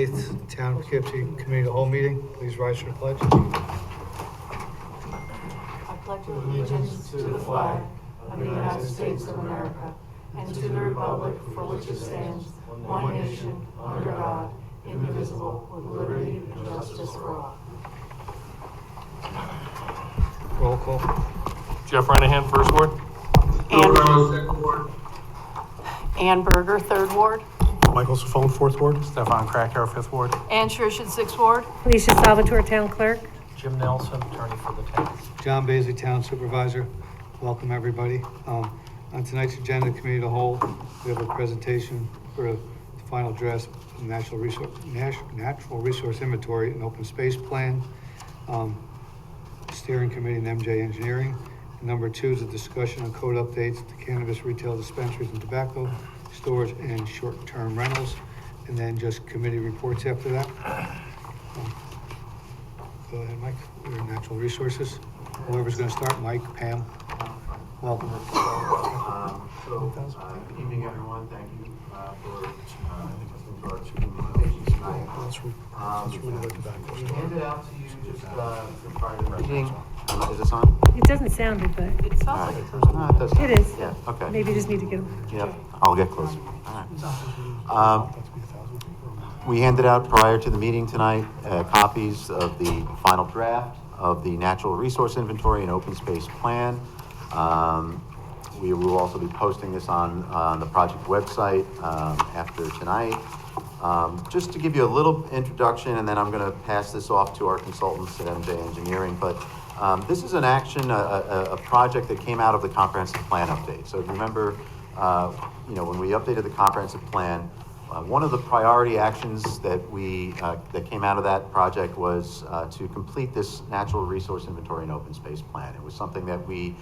8th Town of Poughkeepsie Committee of the Whole meeting. Please rise for the pledge. I pledge allegiance to the flag of the United States of America and to the republic for which it stands, one nation, under God, indivisible, with liberty and justice for all. Roll call. Jeff Renahan, First Ward. Ann Berger, Third Ward. Michael Safone, Fourth Ward. Stefan Krakauer, Fifth Ward. Ann Schurshin, Sixth Ward. Alicia Salvatore, Town Clerk. Jim Nelson, attorney for the town. John Bailey, Town Supervisor. Welcome, everybody. On tonight's agenda, Committee of the Whole, we have a presentation for the final draft of the Natural Resource Inventory and Open Space Plan. Steering Committee and MJ Engineering. And number 2 is a discussion on code updates to cannabis retail dispensaries and tobacco stores and short-term rentals. And then just committee reports after that. Go ahead, Mike. We're Natural Resources. Whoever's going to start, Mike, Pam. Welcome. Good evening, everyone. Thank you for listening to our two presentations tonight. We handed out to you just prior to the meeting. Is this on? It doesn't sound it, but It sounds like it's No, it does. it is. Yeah, okay. Maybe you just need to get them. Yep, I'll get closer. All right. We handed out prior to the meeting tonight copies of the final draft of the Natural Resource Inventory and Open Space Plan. We will also be posting this on the project website after tonight. Just to give you a little introduction, and then I'm going to pass this off to our consultants at MJ Engineering, but this is an action, a project that came out of the comprehensive plan update. So if you remember, when we updated the comprehensive plan, one of the priority actions that that came out of that project was to complete this natural resource inventory and open space plan. It was something that we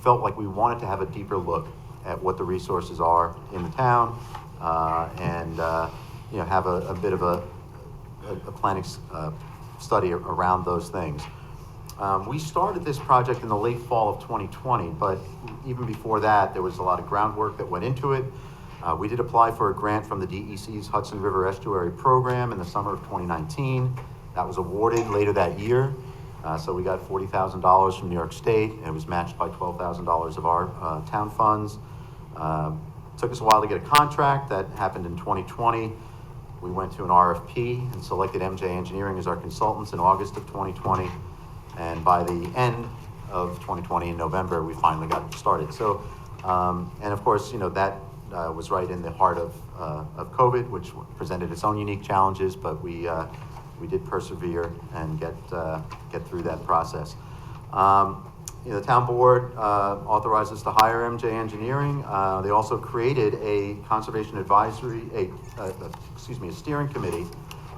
felt like we wanted to have a deeper look at what the resources are in the town, and have a bit of a planning study around those things. We started this project in the late fall of 2020, but even before that, there was a lot of groundwork that went into it. We did apply for a grant from the DEC's Hudson River Estuary Program in the summer of 2019. That was awarded later that year. So we got $40,000 from New York State, and it was matched by $12,000 of our town funds. Took us a while to get a contract. That happened in 2020. We went to an RFP and selected MJ Engineering as our consultants in August of 2020. And by the end of 2020, in November, we finally got started. So, and of course, that was right in the heart of COVID, which presented its own unique challenges, but we did persevere and get through that process. The town board authorized us to hire MJ Engineering. They also created a conservation advisory, a steering committee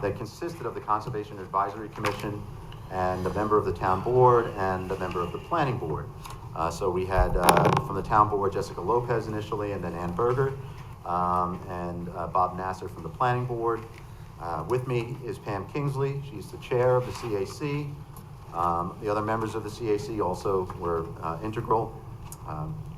that consisted of the Conservation Advisory Commission and a member of the town board and a member of the planning board. So we had from the town board Jessica Lopez initially, and then Ann Berger, and Bob Nasser from the planning board. With me is Pam Kingsley. She's the chair of the CAC. The other members of the CAC also were integral.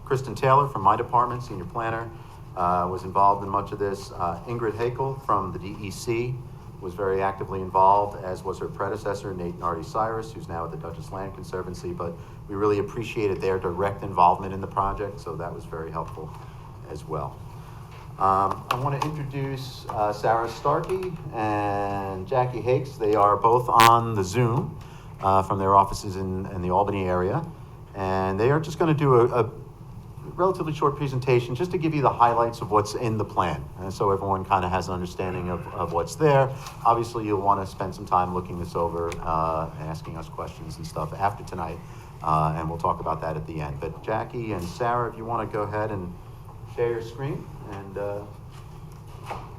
Kristen Taylor from my department, senior planner, was involved in much of this. Ingrid Hakel from the DEC was very actively involved, as was her predecessor, Nate Nardi-Cyrus, who's now at the Dutchess Land Conservancy, but we really appreciated their direct involvement in the project, so that was very helpful as well. I want to introduce Sarah Starkey and Jackie Hakes. They are both on the Zoom from their offices in the Albany area, and they are just going to do a relatively short presentation just to give you the highlights of what's in the plan, and so everyone kind of has an understanding of what's there. Obviously, you'll want to spend some time looking this over, asking us questions and stuff after tonight, and we'll talk about that at the end. But Jackie and Sarah, if you want to go ahead and share your screen and go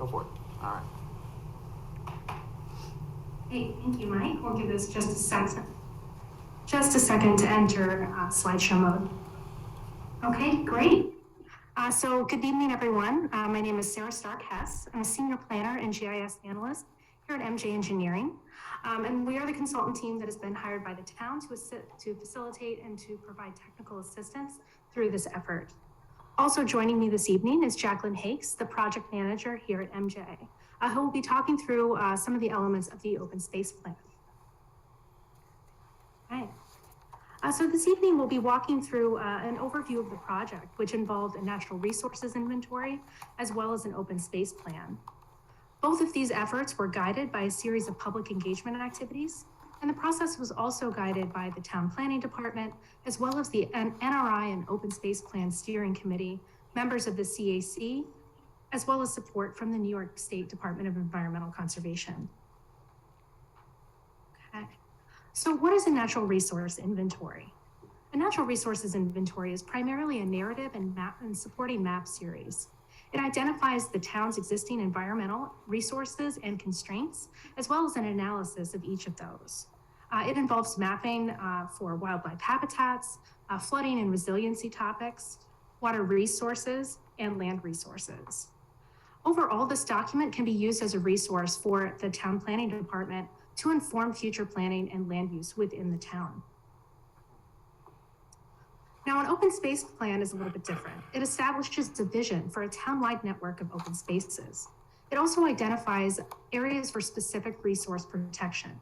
for it. All right. Hey, thank you, Mike. We'll give this just a second to enter slideshow mode. Okay, great. So good evening, everyone. My name is Sarah Stark-Hess. I'm a senior planner and GIS analyst here at MJ Engineering. And we are the consultant team that has been hired by the town to facilitate and to provide technical assistance through this effort. Also joining me this evening is Jacqueline Hakes, the project manager here at MJ. who will be talking through some of the elements of the open space plan. Okay. So this evening we'll be walking through an overview of the project, which involved a natural resources inventory as well as an open space plan. Both of these efforts were guided by a series of public engagement activities, and the process was also guided by the Town Planning Department, as well as the NRI and Open Space Plan Steering Committee, members of the CAC, as well as support from the New York State Department of Environmental Conservation. Okay. So what is a natural resource inventory? A natural resources inventory is primarily a narrative and supporting map series. It identifies the town's existing environmental resources and constraints, as well as an analysis of each of those. It involves mapping for wildlife habitats, flooding and resiliency topics, water resources, and land resources. Overall, this document can be used as a resource for the Town Planning Department to inform future planning and land use within the town. Now, an open space plan is a little bit different. It establishes a vision for a town-wide network of open spaces. It also identifies areas for specific resource protection.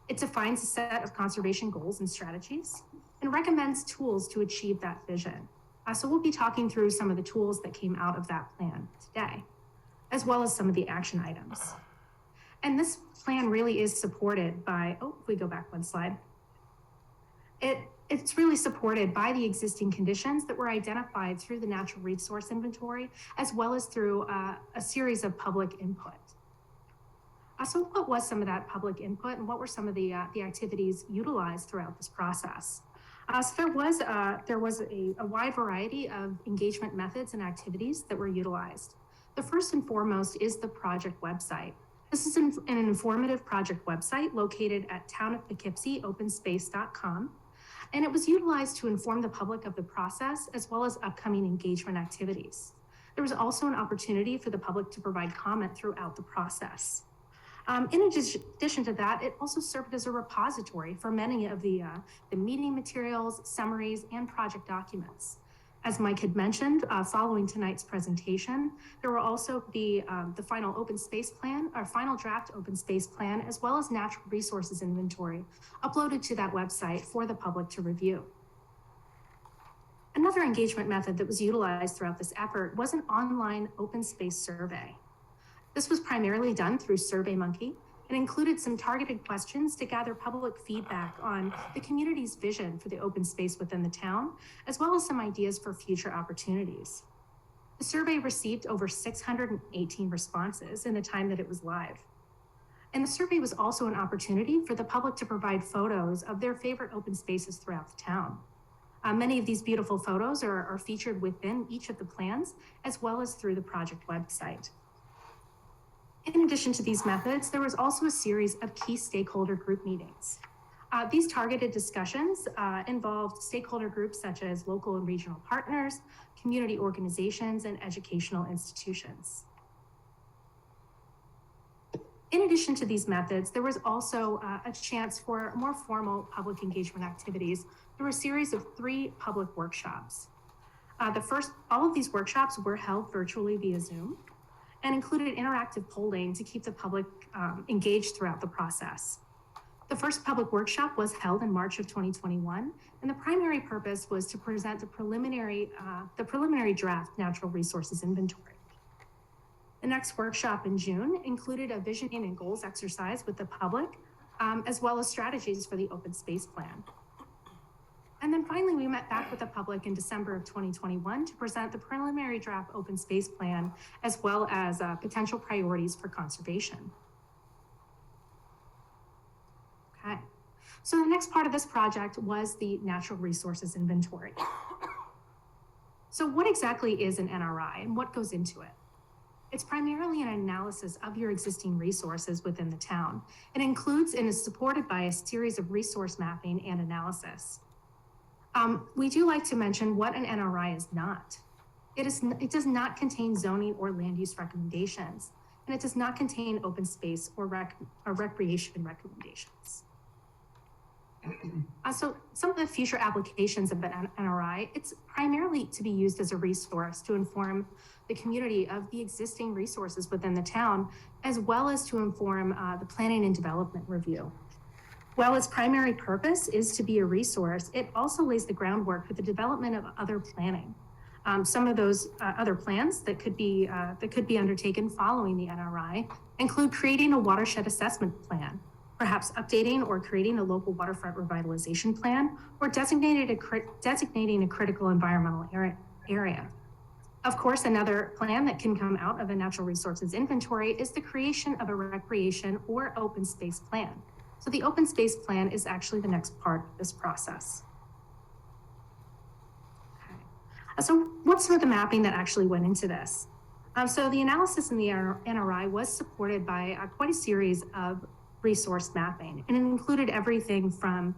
It defines a set of conservation goals and strategies and recommends tools to achieve that vision. So we'll be talking through some of the tools that came out of that plan today, as well as some of the action items. And this plan really is supported by, if we go back one slide, it's really supported by the existing conditions that were identified through the natural resource inventory, as well as through a series of public input. So what was some of that public input, and what were some of the activities utilized throughout this process? So there was a wide variety of engagement methods and activities that were utilized. The first and foremost is the project website. This is an informative project website located at townofpoughkeepsieopenspace.com. And it was utilized to inform the public of the process as well as upcoming engagement activities. There was also an opportunity for the public to provide comment throughout the process. In addition to that, it also served as a repository for many of the meeting materials, summaries, and project documents. As Mike had mentioned, following tonight's presentation, there will also be the final open space plan, our final draft open space plan, as well as natural resources inventory uploaded to that website for the public to review. Another engagement method that was utilized throughout this effort was an online open space survey. This was primarily done through SurveyMonkey and included some targeted questions to gather public feedback on the community's vision for the open space within the town, as well as some ideas for future opportunities. The survey received over 618 responses in the time that it was live. And the survey was also an opportunity for the public to provide photos of their favorite open spaces throughout the town. Many of these beautiful photos are featured within each of the plans, as well as through the project website. In addition to these methods, there was also a series of key stakeholder group meetings. These targeted discussions involved stakeholder groups such as local and regional partners, community organizations, and educational institutions. In addition to these methods, there was also a chance for more formal public engagement activities through a series of 3 public workshops. All of these workshops were held virtually via Zoom and included interactive polling to keep the public engaged throughout the process. The first public workshop was held in March of 2021, and the primary purpose was to present the preliminary draft natural resources inventory. The next workshop in June included a visioning and goals exercise with the public, as well as strategies for the open space plan. And then finally, we met back with the public in December of 2021 to present the preliminary draft open space plan, as well as potential priorities for conservation. Okay, so the next part of this project was the natural resources inventory. So what exactly is an NRI and what goes into it? It's primarily an analysis of your existing resources within the town. It includes and is supported by a series of resource mapping and analysis. We do like to mention what an NRI is not. It does not contain zoning or land use recommendations, and it does not contain open space or recreation recommendations. So some of the future applications of an NRI, it's primarily to be used as a resource to inform the community of the existing resources within the town, as well as to inform the planning and development review. While its primary purpose is to be a resource, it also lays the groundwork for the development of other planning. Some of those other plans that could be undertaken following the NRI include creating a watershed assessment plan, perhaps updating or creating a local waterfront revitalization plan, or designating a critical environmental area. Of course, another plan that can come out of a natural resources inventory is the creation of a recreation or open space plan. So the open space plan is actually the next part of this process. So what's some of the mapping that actually went into this? So the analysis in the NRI was supported by quite a series of resource mapping, and it included everything from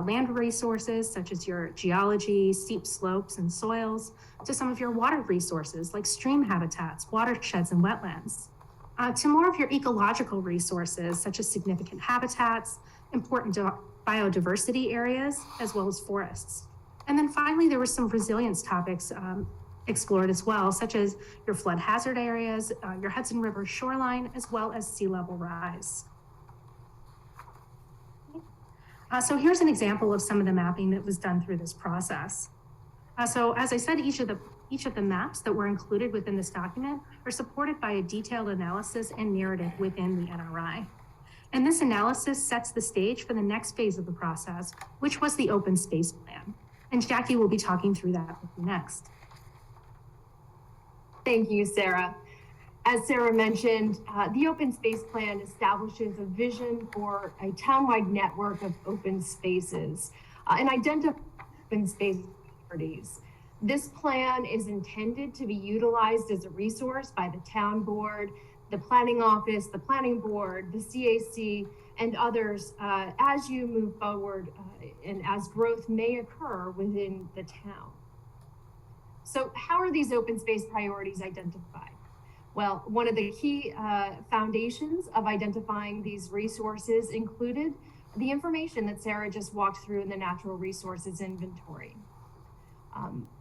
land resources, such as your geology, steep slopes and soils, to some of your water resources, like stream habitats, watersheds, and wetlands, to more of your ecological resources, such as significant habitats, important biodiversity areas, as well as forests. And then finally, there were some resilience topics explored as well, such as your flood hazard areas, your Hudson River shoreline, as well as sea level rise. So here's an example of some of the mapping that was done through this process. So as I said, each of the maps that were included within this document are supported by a detailed analysis and narrative within the NRI. And this analysis sets the stage for the next phase of the process, which was the open space plan. And Jackie will be talking through that with you next. Thank you, Sarah. As Sarah mentioned, the Open Space Plan establishes a vision for a townwide network of open spaces and identifies open space priorities. This plan is intended to be utilized as a resource by the town board, the planning office, the planning board, the CAC, and others as you move forward and as growth may occur within the town. So how are these open space priorities identified? Well, one of the key foundations of identifying these resources included the information that Sarah just walked through in the natural resources inventory.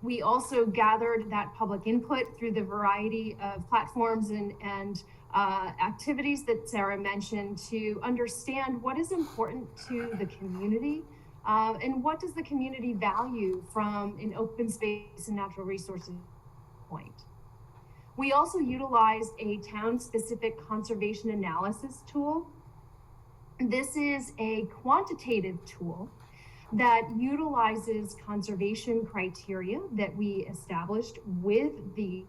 We also gathered that public input through the variety of platforms and activities that Sarah mentioned to understand what is important to the community and what does the community value from an open space and natural resources point. We also utilized a town-specific conservation analysis tool. This is a quantitative tool that utilizes conservation criteria that we established with the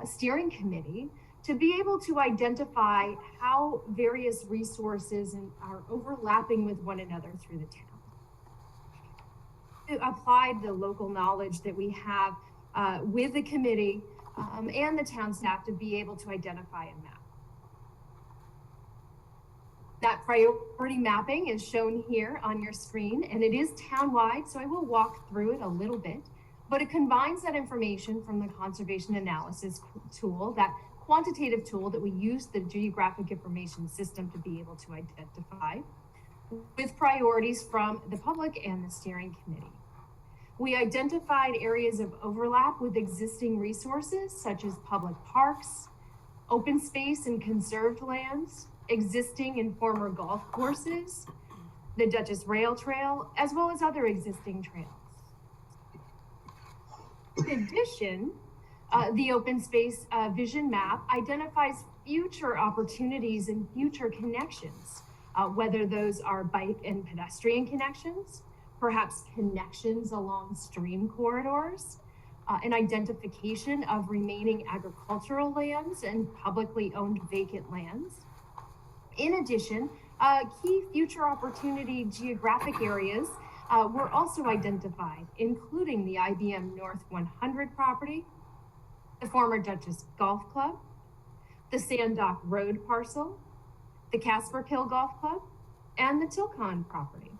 steering committee to be able to identify how various resources are overlapping with one another through the town. To apply the local knowledge that we have with the committee and the town staff to be able to identify and map. That priority mapping is shown here on your screen, and it is townwide, so I will walk through it a little bit, but it combines that information from the conservation analysis tool, that quantitative tool that we use the geographic information system to be able to identify, with priorities from the public and the steering committee. We identified areas of overlap with existing resources, such as public parks, open space and conserved lands, existing and former golf courses, the Dutchess Rail Trail, as well as other existing trails. In addition, the open space vision map identifies future opportunities and future connections, whether those are bike and pedestrian connections, perhaps connections along stream corridors, an identification of remaining agricultural lands and publicly owned vacant lands. In addition, key future opportunity geographic areas were also identified, including the IBM North 100 property, the former Dutchess Golf Club, the Sanddock Road parcel, the Casper Kill Golf Club, and the Tilcon property.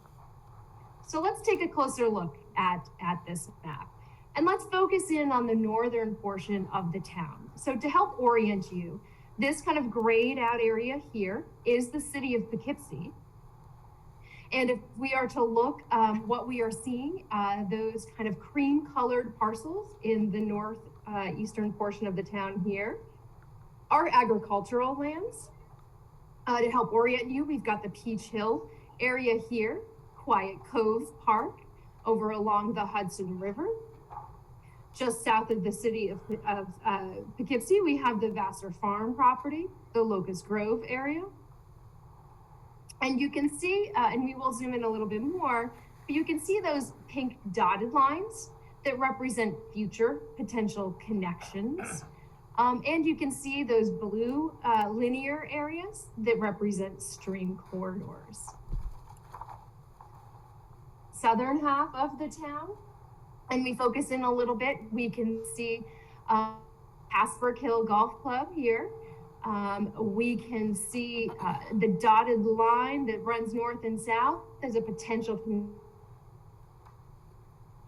So let's take a closer look at this map. And let's focus in on the northern portion of the town. So to help orient you, this kind of grayed out area here is the city of Poughkeepsie. And if we are to look, what we are seeing, those kind of cream colored parcels in the eastern portion of the town here, are agricultural lands. To help orient you, we've got the Peach Hill area here, Quiet Cove Park, over along the Hudson River. Just south of the city of Poughkeepsie, we have the Vassar Farm property, the Locust Grove area. And you can see, and we will zoom in a little bit more, but you can see those pink dotted lines that represent future potential connections. And you can see those blue linear areas that represent stream corridors. Southern half of the town, and we focus in a little bit, we can see Casper Hill Golf Club here. We can see the dotted line that runs north and south as a potential.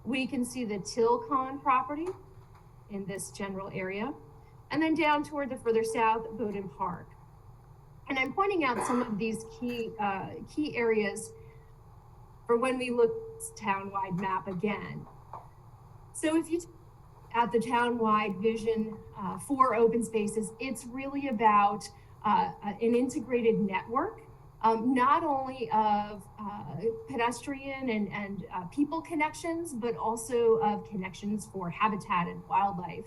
We can see the Tilcon property in this general area, and then down toward the further south, Bowden Park. And I'm pointing out some of these key areas for when we look at this town-wide map again. So if you at the town-wide vision for open spaces, it's really about an integrated network, not only of pedestrian and people connections, but also of connections for habitat and wildlife.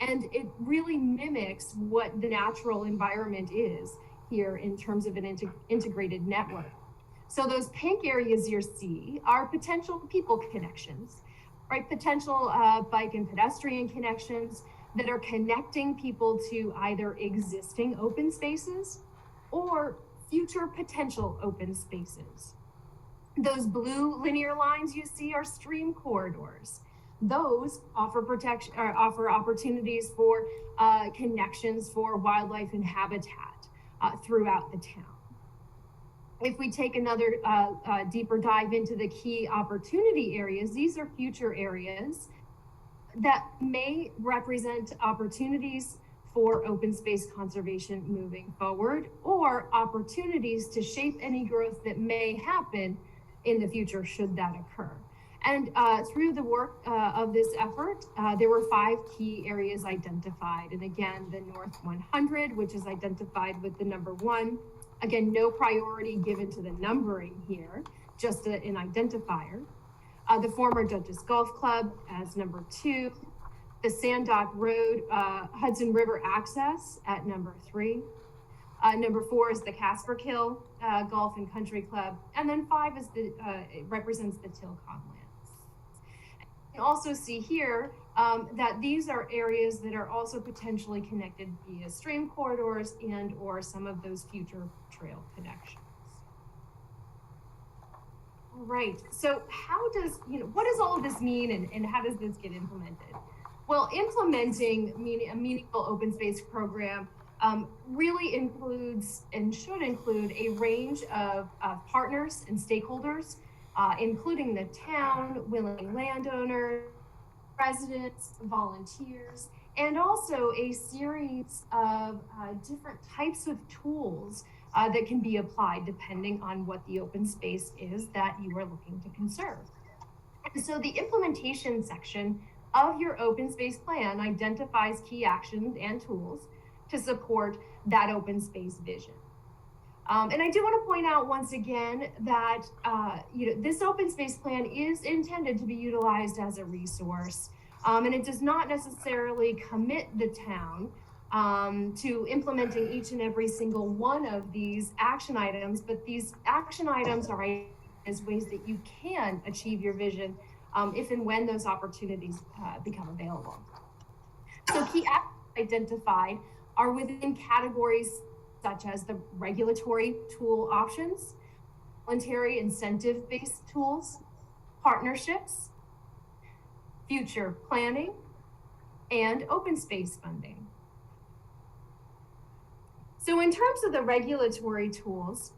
And it really mimics what the natural environment is here in terms of an integrated network. So those pink areas you see are potential people connections, right? Potential bike and pedestrian connections that are connecting people to either existing open spaces or future potential open spaces. Those blue linear lines you see are stream corridors. Those offer protection or offer opportunities for connections for wildlife and habitat throughout the town. If we take another deeper dive into the key opportunity areas, these are future areas that may represent opportunities for open space conservation moving forward, or opportunities to shape any growth that may happen in the future should that occur. And through the work of this effort, there were 5 key areas identified. And again, the North 100, which is identified with the number 1. Again, no priority given to the numbering here, just an identifier. The former Judges Golf Club as number 2. The Sand Dock Road, Hudson River access at number 3. Number 4 is the Casper Hill Golf and Country Club. And then 5 is it represents the Tilcon lands. You can also see here that these are areas that are also potentially connected via stream corridors and or some of those future trail connections. All right, so how does, what does all of this mean and how does this get implemented? Well, implementing a meaningful open space program really includes and should include a range of partners and stakeholders, including the town, willing landowners, residents, volunteers, and also a series of different types of tools that can be applied depending on what the open space is that you are looking to conserve. And so the implementation section of your open space plan identifies key actions and tools to support that open space vision. And I do want to point out once again that this open space plan is intended to be utilized as a resource, and it does not necessarily commit the town to implementing each and every single one of these action items, but these action items are as ways that you can achieve your vision if and when those opportunities become available. So key actions identified are within categories such as the regulatory tool options, voluntary incentive-based tools, partnerships, future planning, and open space funding. So in terms of the regulatory tools,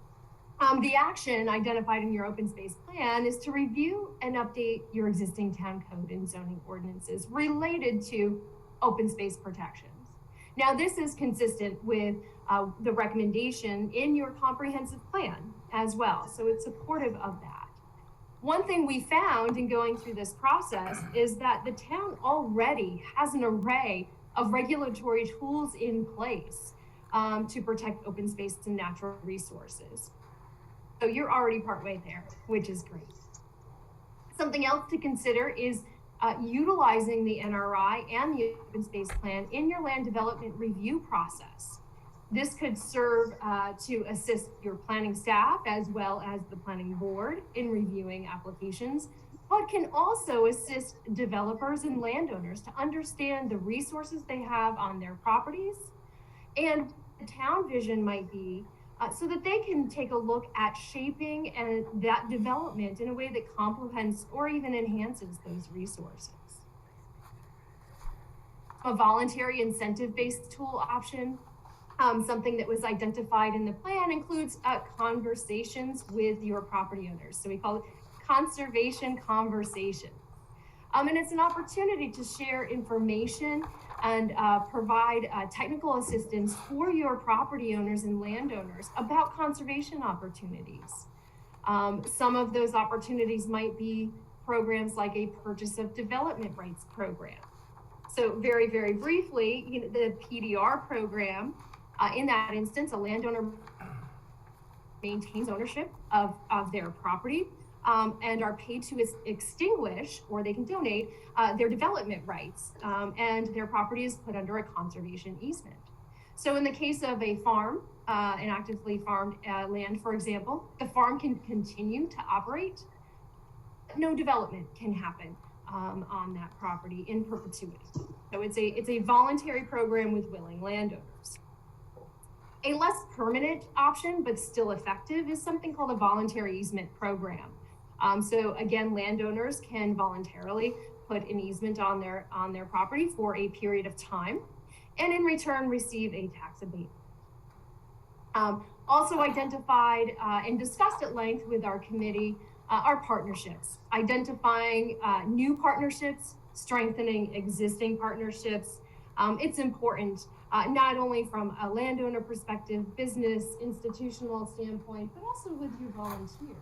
the action identified in your open space plan is to review and update your existing town code and zoning ordinances related to open space protections. Now, this is consistent with the recommendation in your comprehensive plan as well, so it's supportive of that. One thing we found in going through this process is that the town already has an array of regulatory tools in place to protect open space and natural resources. So you're already partway there, which is great. Something else to consider is utilizing the NRI and the open space plan in your land development review process. This could serve to assist your planning staff as well as the planning board in reviewing applications, but can also assist developers and landowners to understand the resources they have on their properties and the town vision might be so that they can take a look at shaping and that development in a way that complements or even enhances those resources. A voluntary incentive-based tool option, something that was identified in the plan, includes conversations with your property owners. So we call it conservation conversations. And it's an opportunity to share information and provide technical assistance for your property owners and landowners about conservation opportunities. Some of those opportunities might be programs like a purchase of development rights program. So very, very briefly, the PDR program, in that instance, a landowner maintains ownership of their property and are paid to extinguish, or they can donate, their development rights, and their property is put under a conservation easement. So in the case of a farm, an actively farmed land, for example, the farm can continue to operate. No development can happen on that property in perpetuity. So it's a voluntary program with willing landowners. A less permanent option, but still effective, is something called a voluntary easement program. So again, landowners can voluntarily put an easement on their property for a period of time, and in return receive a tax abatement. Also identified and discussed at length with our committee are partnerships, identifying new partnerships, strengthening existing partnerships. It's important not only from a landowner perspective, business, institutional standpoint, but also with your volunteers.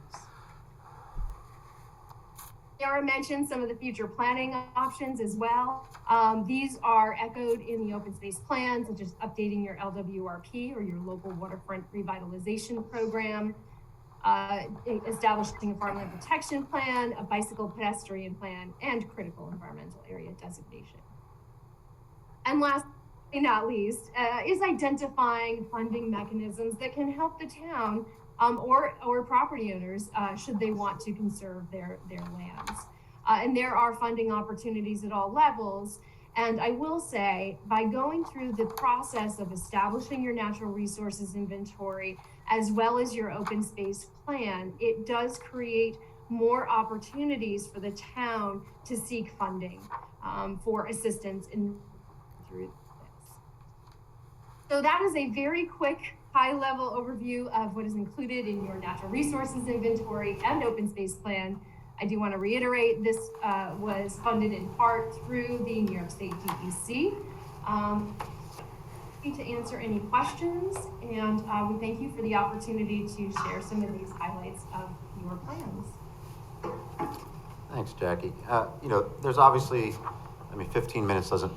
Sarah mentioned some of the future planning options as well. These are echoed in the open space plan, such as updating your LWRP or your local waterfront revitalization program, establishing a farmland protection plan, a bicycle pedestrian plan, and critical environmental area designation. And last but not least, is identifying funding mechanisms that can help the town or property owners should they want to conserve their lands. And there are funding opportunities at all levels. And I will say, by going through the process of establishing your natural resources inventory, as well as your open space plan, it does create more opportunities for the town to seek funding for assistance in through this. So that is a very quick, high-level overview of what is included in your natural resources inventory and open space plan. I do want to reiterate this was funded in part through the New York State DEC. To answer any questions, and we thank you for the opportunity to share some of these highlights of your plans. Thanks, Jackie. There's obviously, 15 minutes doesn't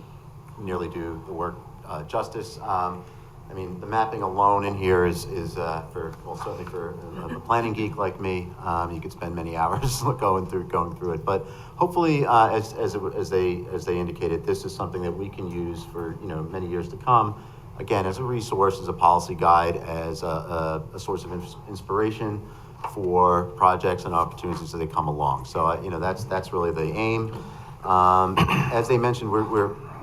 nearly do the work justice. The mapping alone in here is certainly for a planning geek like me, you could spend many hours going through it. But hopefully, as they indicated, this is something that we can use for many years to come. Again, as a resource, as a policy guide, as a source of inspiration for projects and opportunities as they come along. So that's really the aim. As they mentioned, we're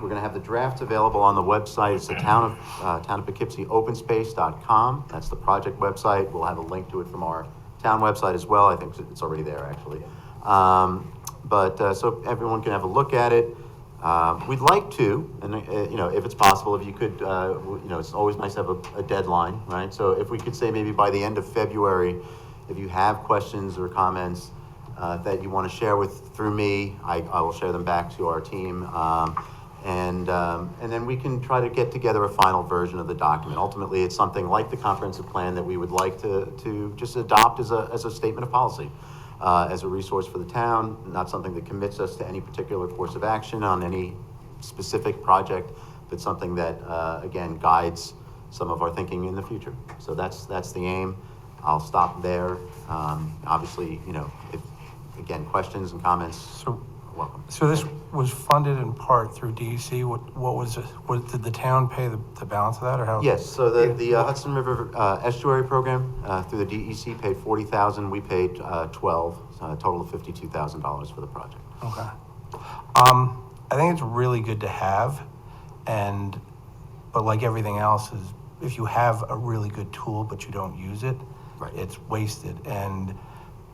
going to have the drafts available on the website. It's the town of Poughkeepsie openspace.com. That's the project website. We'll have a link to it from our town website as well. I think it's already there, actually. So everyone can have a look at it. We'd like to, and if it's possible, if you could, it's always nice to have a deadline, right? So if we could say maybe by the end of February, if you have questions or comments that you want to share through me, I will share them back to our team. And then we can try to get together a final version of the document. Ultimately, it's something like the comprehensive plan that we would like to just adopt as a statement of policy. as a resource for the town, not something that commits us to any particular course of action on any specific project, but something that, again, guides some of our thinking in the future. So that's the aim. I'll stop there. Obviously, you know, if, again, questions and comments, So, welcome. so this was funded in part through DEC. What was it? Did the town pay the balance of that, or how? Yes, so the Hudson River Estuary Program through the DEC paid $40,000. We paid $12,000, so a total of $52,000 for the project. Okay. I think it's really good to have, but like everything else is, if you have a really good tool but you don't use it, Right. it's wasted. And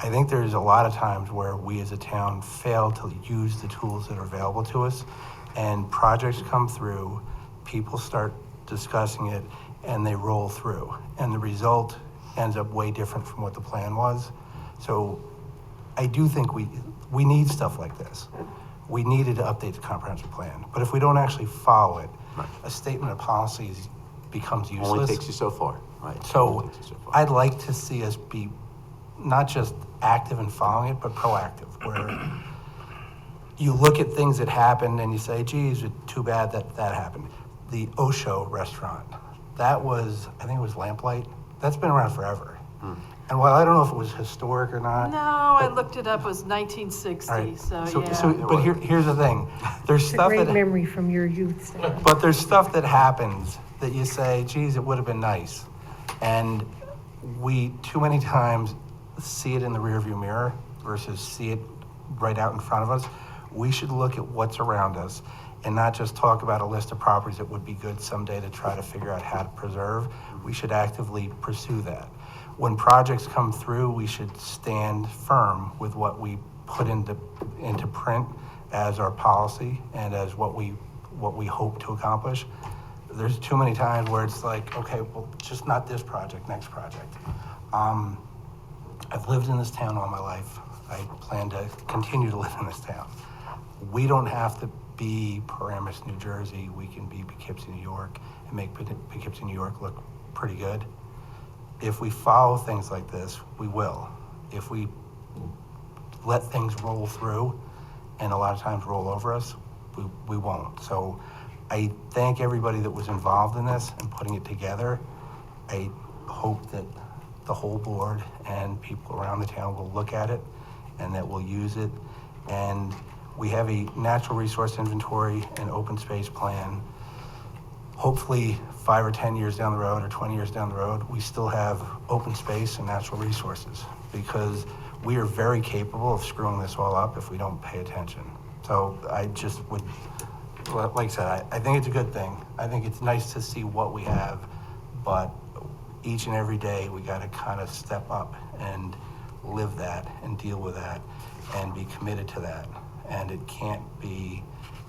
I think there's a lot of times where we as a town fail to use the tools that are available to us, and projects come through, people start discussing it, and they roll through, and the result ends up way different from what the plan was. So I do think we need stuff like this. We needed to update the comprehensive plan, but if we don't actually follow it, Right. a statement of policies becomes useless. Only takes you so far, right? So Only takes you so far. I'd like to see us be not just active in following it, but proactive, where you look at things that happened and you say, geez, it's too bad that happened. The Osho restaurant, that was, I think it was Lamplight. That's been around forever. And while I don't know if it was historic or not. No, I looked it up, it was 1960, all right, so yeah. But here's the thing. There's It's a stuff great that, memory from your youth, Stan. but there's stuff that happens that you say, geez, it would have been nice. And we too many times see it in the rearview mirror versus see it right out in front of us. We should look at what's around us and not just talk about a list of properties that would be good someday to try to figure out how to preserve. We should actively pursue that. When projects come through, we should stand firm with what we put into print as our policy and as what we hope to accomplish. There's too many times where it's like, okay, well, just not this project, next project. I've lived in this town all my life. I plan to continue to live in this town. We don't have to be Paramus, New Jersey. We can be Poughkeepsie, New York, and make Poughkeepsie, New York look pretty good. If we follow things like this, we will. If we let things roll through, and a lot of times roll over us, we won't. So I thank everybody that was involved in this and putting it together. I hope that the whole board and people around the town will look at it and that we'll use it. And we have a natural resource inventory and open space plan. Hopefully 5 or 10 years down the road or 20 years down the road, we still have open space and natural resources, because we are very capable of screwing this all up if we don't pay attention. So I just would, like I said, I think it's a good thing. I think it's nice to see what we have, but each and every day we got to kind of step up and live that and deal with that and be committed to that. And it can't be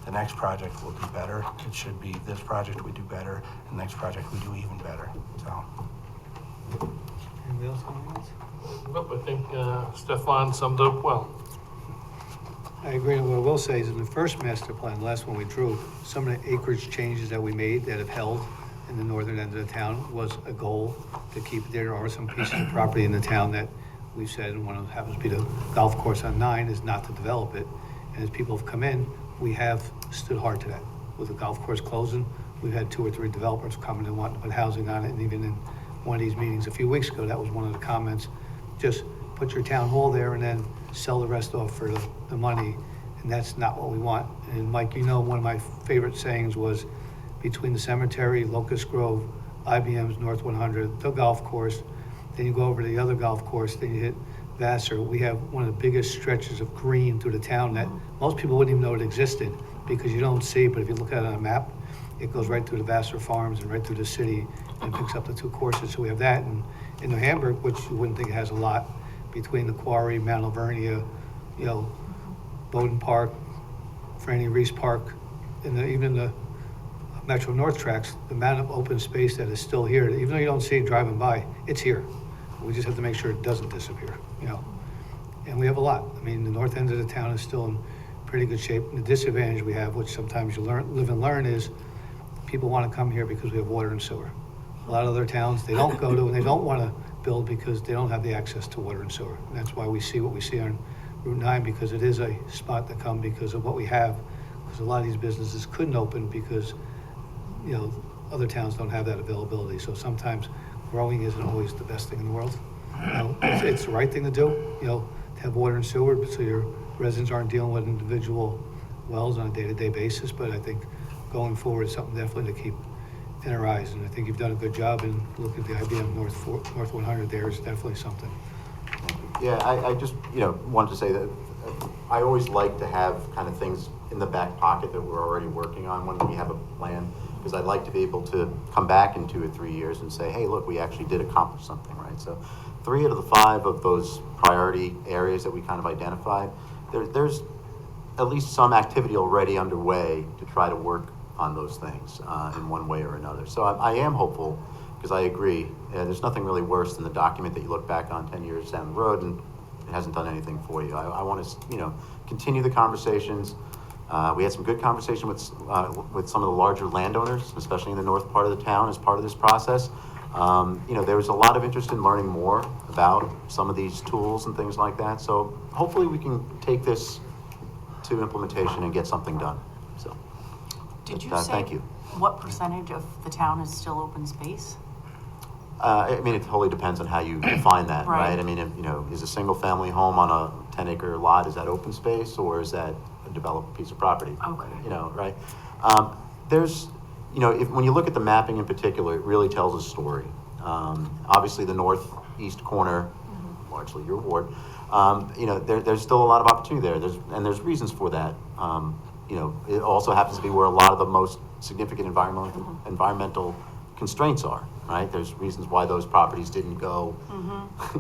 the next project will do better. It should be this project we do better, and the next project we do even better. So. Anybody else comments? Nope, I think Stefan summed it up well. I agree. What I will say is in the first master plan, the last one we drew, some of the acreage changes that we made that have held in the northern end of the town was a goal to keep. There are some pieces of property in the town that we said, and one of them happens to be the golf course on 9, is not to develop it. And as people have come in, we have stood hard to that. With the golf course closing, we've had 2 or 3 developers coming and wanting to put housing on it, and even in one of these meetings a few weeks ago, that was one of the comments. Just put your town hall there and then sell the rest off for the money, and that's not what we want. And Mike, you know, one of my favorite sayings was, between the cemetery, Locust Grove, IBM's North 100, the golf course, then you go over to the other golf course, then you hit Vassar. We have one of the biggest stretches of green through the town that most people wouldn't even know it existed, because you don't see it, but if you look at it on a map, it goes right through the Vassar Farms and right through the city and picks up the 2 courses. So we have that, and in New Hamburg, which you wouldn't think it has a lot, between the Quarry, Mount Alvernia, you know, Bowden Park, Franny Reese Park, and even the Metro North tracks, the amount of open space that is still here, even though you don't see it driving by, it's here. We just have to make sure it doesn't disappear, you know. And we have a lot. I mean, the north end of the town is still in pretty good shape. And the disadvantage we have, which sometimes you live and learn, is people want to come here because we have water and sewer. A lot of other towns, they don't go to, and they don't want to build because they don't have the access to water and sewer. And that's why we see what we see on Route 9, because it is a spot to come because of what we have. Because a lot of these businesses couldn't open because, you know, other towns don't have that availability. So sometimes growing isn't always the best thing in the world. You know, it's the right thing to do, you know, to have water and sewer, so your residents aren't dealing with individual wells on a day-to-day basis. But I think going forward, it's something definitely to keep in our eyes. And I think you've done a good job in looking at the IBM North 100 there is definitely something. Yeah, I just, you know, wanted to say that I always like to have kind of things in the back pocket that we're already working on when we have a plan, because I'd like to be able to come back in 2 or 3 years and say, hey, look, we actually did accomplish something, right? So 3 out of the 5 of those priority areas that we kind of identified, there's at least some activity already underway to try to work on those things in one way or another. So I am hopeful, because I agree, there's nothing really worse than the document that you look back on 10 years down the road and it hasn't done anything for you. I want to, you know, continue the conversations. We had some good conversation with some of the larger landowners, especially in the north part of the town, as part of this process. You know, there was a lot of interest in learning more about some of these tools and things like that. So hopefully we can take this to implementation and get something done. So, Did you but, say thank you. what percentage of the town is still open space? I mean, it totally depends on how you define that, right? Right. I mean, if, you know, is a single family home on a 10-acre lot, is that open space or is that a developed piece of property? Okay. You know, right? There's, you know, when you look at the mapping in particular, it really tells a story. Obviously, the northeast corner, largely your ward, you know, there's still a lot of opportunity there. There's reasons for that. You know, it also happens to be where a lot of the most significant environmental constraints are, right? There's reasons why those properties didn't go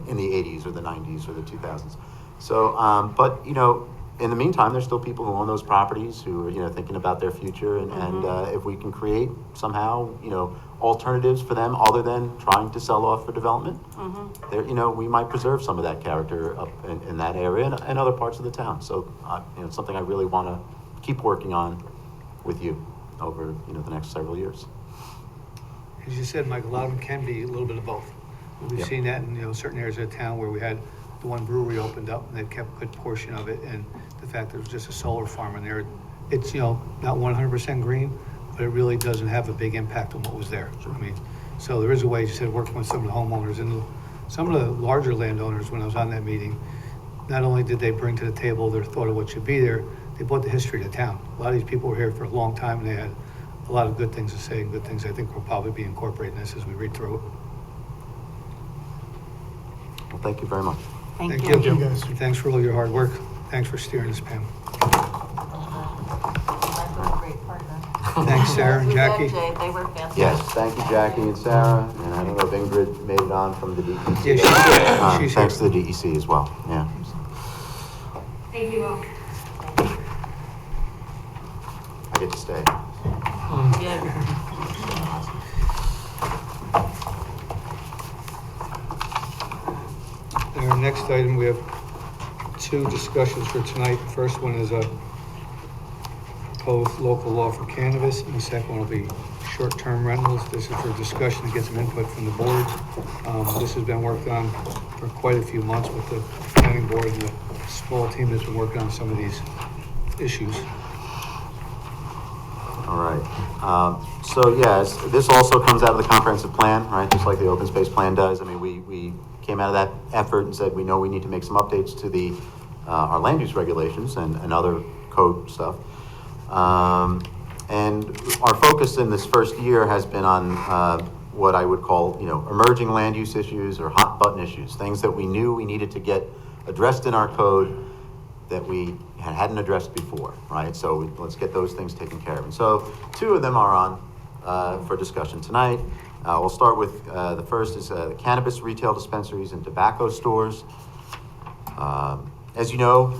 in the 80s or the 90s or the 2000s. So, but, you know, in the meantime, there's still people who own those properties who are, you know, thinking about their future. And if we can create somehow, you know, alternatives for them other than trying to sell off for development, there, you know, we might preserve some of that character up in that area and other parts of the town. So, you know, it's something I really want to keep working on with you over, you know, the next several years. As you said, Mike, a lot of them can be a little bit of both. We've Yep. seen that in, you know, certain areas of town where we had the one brewery opened up and they kept a good portion of it. And the fact that it was just a solar farm in there, it's, you know, not 100% green, but it really doesn't have a big impact on what was there. I mean, so there is a way, as you said, working with some of the homeowners and some of the larger landowners. When I was on that meeting, not only did they bring to the table their thought of what should be there, they brought the history of the town. A lot of these people were here for a long time and they had a lot of good things to say and good things I think will probably be incorporated in this as we read through it. Well, thank you very much. Thank you. And thanks for all your hard work. Thanks for steering this, Pam. Thanks, Sarah and Jackie. They were fantastic. Yes, thank you, Jackie and Sarah, and I don't know if Ingrid made it on from the DEC. Yeah, she's Thanks here. to the DEC as well, yeah. Thank you all. I get to stay. Our next item, we have 2 discussions for tonight. The first one is a proposed local law for cannabis, and the second one will be short-term rentals. This is for discussion to get some input from the board. This has been worked on for quite a few months with the planning board and the small team that's been working on some of these issues. All right. So yes, this also comes out of the comprehensive plan, right? Just like the open space plan does. I mean, we came out of that effort and said we know we need to make some updates to the our land use regulations and other code stuff. And our focus in this first year has been on what I would call, you know, emerging land use issues or hot button issues, things that we knew we needed to get addressed in our code that we hadn't addressed before, right? So let's get those things taken care of. And so 2 of them are on for discussion tonight. We'll start with the first is the cannabis retail dispensaries and tobacco stores. As you know,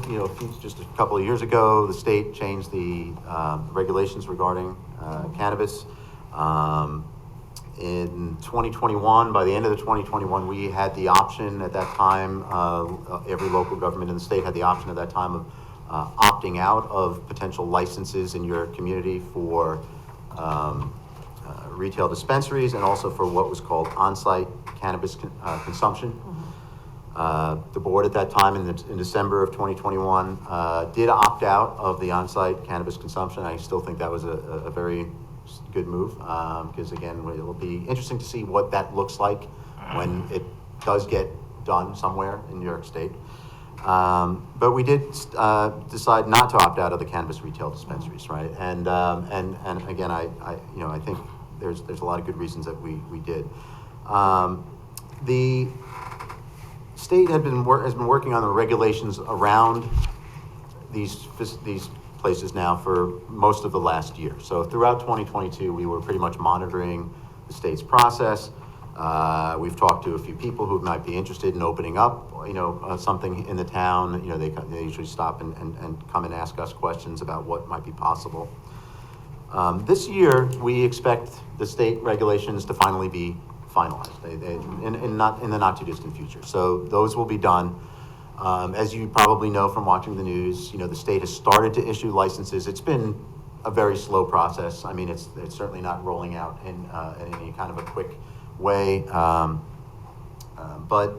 just a couple of years ago, the state changed the regulations regarding cannabis. In 2021, by the end of the 2021, we had the option at that time, every local government in the state had the option at that time of opting out of potential licenses in your community for retail dispensaries and also for what was called on-site cannabis consumption. The board at that time in December of 2021 did opt out of the on-site cannabis consumption. I still think that was a very good move because again, it will be interesting to see what that looks like when it does get done somewhere in New York State. But we did decide not to opt out of the cannabis retail dispensaries, right? And again, I think there's a lot of good reasons that we did. The state has been working on the regulations around these places now for most of the last year. So throughout 2022, we were pretty much monitoring the state's process. We've talked to a few people who might be interested in opening up, something in the town. They usually stop and come and ask us questions about what might be possible. This year, we expect the state regulations to finally be finalized in the not too distant future. So those will be done. As you probably know from watching the news, the state has started to issue licenses. It's been a very slow process. I mean, it's certainly not rolling out in any kind of a quick way. But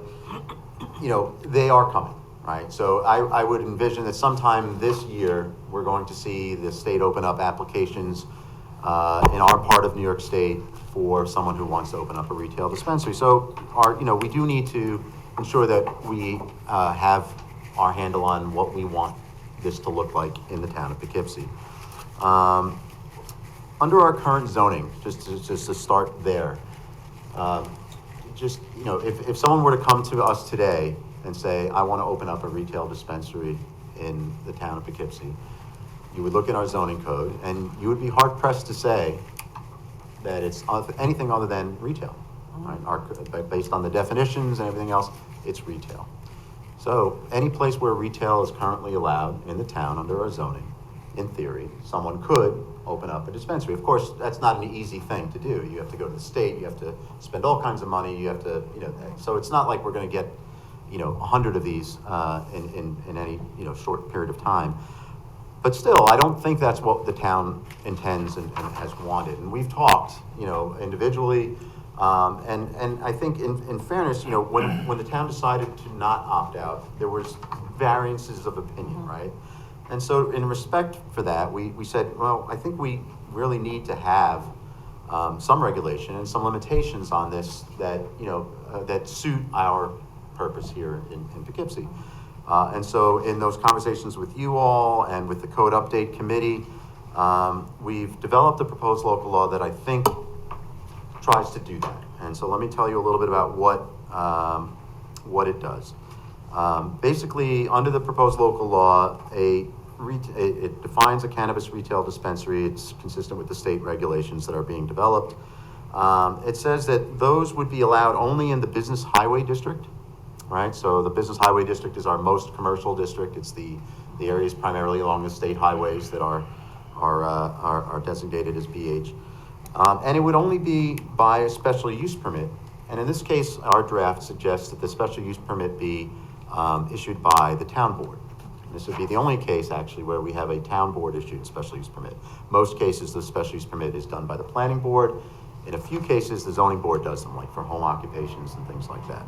they are coming, right? So I would envision that sometime this year, we're going to see the state open up applications in our part of New York State for someone who wants to open up a retail dispensary. So we do need to ensure that we have our handle on what we want this to look like in the town of Poughkeepsie. Under our current zoning, just to start there, if someone were to come to us today and say, I want to open up a retail dispensary in the town of Poughkeepsie, you would look at our zoning code and you would be hard pressed to say that it's anything other than retail, right? Based on the definitions and everything else, it's retail. So any place where retail is currently allowed in the town under our zoning, in theory, someone could open up a dispensary. Of course, that's not an easy thing to do. You have to go to the state, you have to spend all kinds of money, you have to, so it's not like we're going to get, 100 of these in any, short period of time. But still, I don't think that's what the town intends and has wanted. And we've talked, individually, and I think in fairness, when the town decided to not opt out, there was variances of opinion, right? And so in respect for that, we said, well, I think we really need to have some regulation and some limitations on this that, that suit our purpose here in Poughkeepsie. And so in those conversations with you all and with the Code Update Committee, we've developed a proposed local law that I think tries to do that. And so let me tell you a little bit about what it does. Basically, under the proposed local law, it defines a cannabis retail dispensary. It's consistent with the state regulations that are being developed. It says that those would be allowed only in the business highway district, right? So the business highway district is our most commercial district. It's the areas primarily along the state highways that are designated as BH. And it would only be by a special use permit. And in this case, our draft suggests that the special use permit be issued by the town board. And this would be the only case actually where we have a town board issued special use permit. Most cases, the special use permit is done by the planning board. In a few cases, the zoning board does them, like for home occupations and things like that.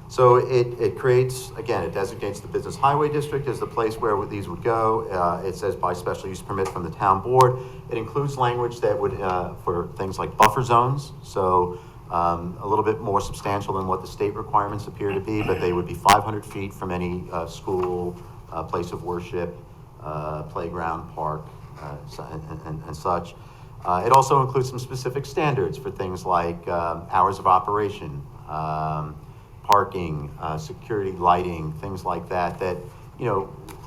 So it creates, again, it designates the business highway district as the place where these would go. It says by special use permit from the town board. It includes language that would, for things like buffer zones. So a little bit more substantial than what the state requirements appear to be, but they would be 500 feet from any school, place of worship, playground, park, and such. It also includes some specific standards for things like hours of operation, parking, security, lighting, things like that, that,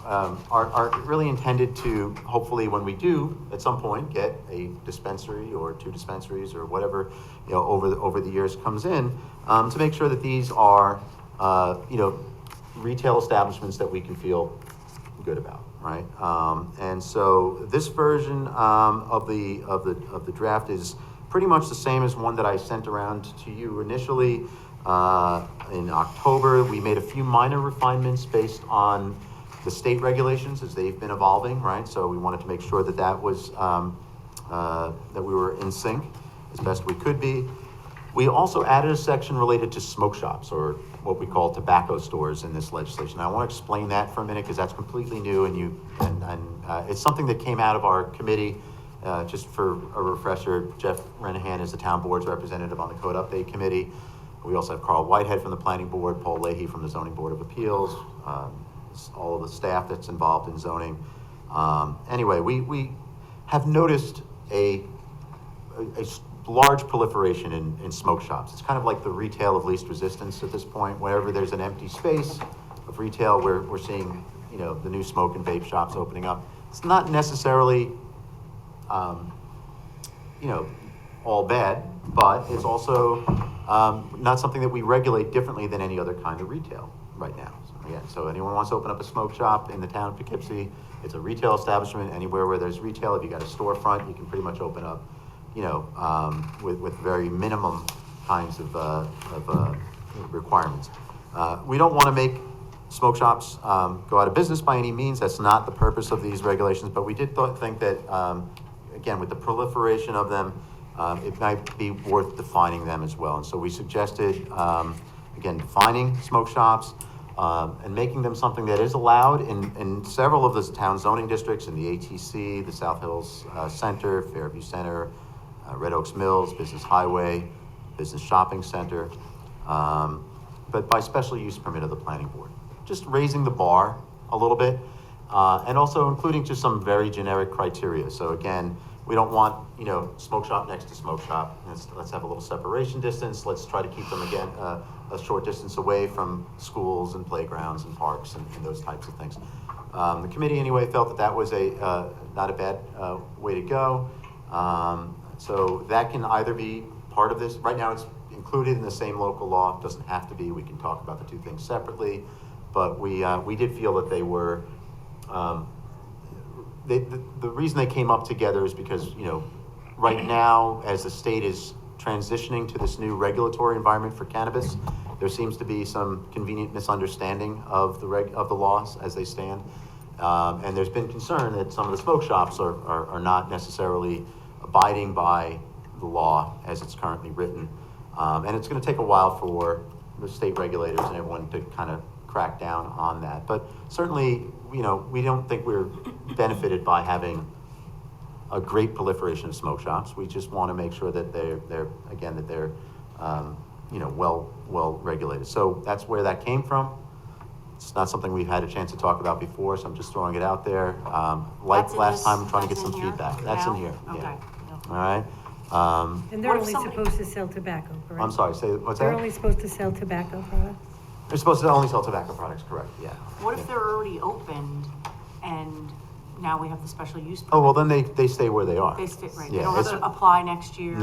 are really intended to, hopefully when we do at some point get a dispensary or 2 dispensaries or whatever, over the years comes in, to make sure that these are, retail establishments that we can feel good about, right? And so this version of the draft is pretty much the same as one that I sent around to you initially. In October, we made a few minor refinements based on the state regulations as they've been evolving, right? So we wanted to make sure that that was that we were in sync as best we could be. We also added a section related to smoke shops, or what we call tobacco stores, in this legislation. I want to explain that for a minute because that's completely new, and it's something that came out of our committee. Just for a refresher, Jeff Renahan is the town board's representative on the Code Update Committee. We also have Carl Whitehead from the Planning Board, Paul Leahy from the Zoning Board of Appeals, all of the staff that's involved in zoning. Anyway, we have noticed a large proliferation in smoke shops. It's kind of like the retail of least resistance at this point. Wherever there's an empty space of retail, we're seeing, you know, the new smoke and vape shops opening up. It's not necessarily, you know, all bad, but it's also not something that we regulate differently than any other kind of retail right now. So anyone wants to open up a smoke shop in the town of Poughkeepsie, it's a retail establishment. Anywhere where there's retail, if you got a storefront, you can pretty much open up, you know, with very minimum kinds of requirements. We don't want to make smoke shops go out of business by any means. That's not the purpose of these regulations, but we did think that, again, with the proliferation of them, it might be worth defining them as well. And so we suggested, again, defining smoke shops, and making them something that is allowed in several of the town zoning districts, in the ATC, the South Hills Center, Fairview Center, Red Oaks Mills, Business Highway, Business Shopping Center, but by special use permit of the planning board. Just raising the bar a little bit, and also including just some very generic criteria. So again, we don't want, you know, smoke shop next to smoke shop. Let's have a little separation distance. Let's try to keep them, again, a short distance away from schools and playgrounds and parks and those types of things. The committee anyway felt that was not a bad way to go. So that can either be part of this. Right now it's included in the same local law. It doesn't have to be. We can talk about the two things separately. But we did feel that they were, the reason they came up together is because, you know, right now, as the state is transitioning to this new regulatory environment for cannabis, there seems to be some convenient misunderstanding of the laws as they stand. And there's been concern that some of the smoke shops are not necessarily abiding by the law as it's currently written. And it's going to take a while for the state regulators and everyone to kind of crack down on that. But certainly, you know, we don't think we're benefited by having a great proliferation of smoke shops. We just want to make sure that they're you know, well regulated. So that's where that came from. It's not something we've had a chance to talk about before, so I'm just throwing it out there. Like That's in last this- time, I'm trying to get that's some in here feedback. That's in now? here, Okay. yeah. All right. And they're What if only somebody- supposed to sell tobacco, correct? I'm sorry, say, what's They're that? only supposed to sell tobacco products? They're supposed to only sell tobacco products, correct, yeah. What if Yeah. they're already opened and now we have the special use? Oh, well, permit? then they stay where they are. They stay, right, they Yeah, don't have it's- to apply next year?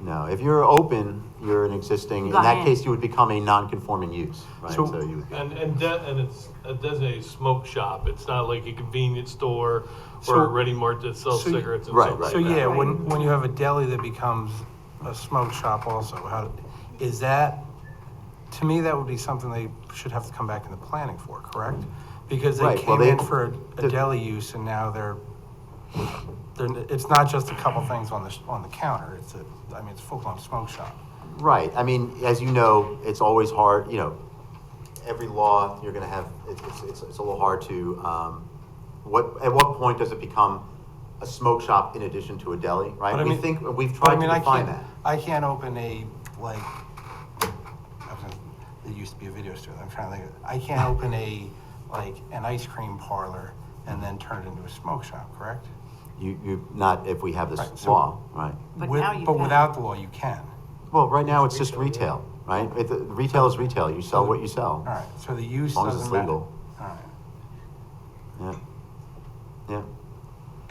No, if you're open, you're an existing, in Got that in. case, you would become a non-conforming use, right? So- So you would. And it's a designated smoke shop. It's not like a convenience store So- or a Ready Mart that sells so- cigarettes and Right, stuff right. So like that. yeah, when you have a deli that becomes a smoke shop also, is that, to me, that would be something they should have to come back in the planning for, correct? Because they Right, well, came in they- for a deli use and now it's not just a couple things on the counter, it's a full-blown smoke shop. Right, I mean, as you know, it's always hard, you know, every law, you're gonna have, it's a little hard to, at what point does it become a smoke shop in addition to a deli, right? But I mean- We've But I tried mean, to I define can't, that. I can't open there used to be a video store, I'm trying to think of it. I can't open an ice cream parlor and then turn it into a smoke shop, correct? Not if we have this Right, so- law, right? But now you But can. without the law, you can. Well, right now, it's just retail, right? Retail is retail, you sell what you sell. All right, so the use As long as doesn't it's matter. legal. All right. Yeah. Yeah.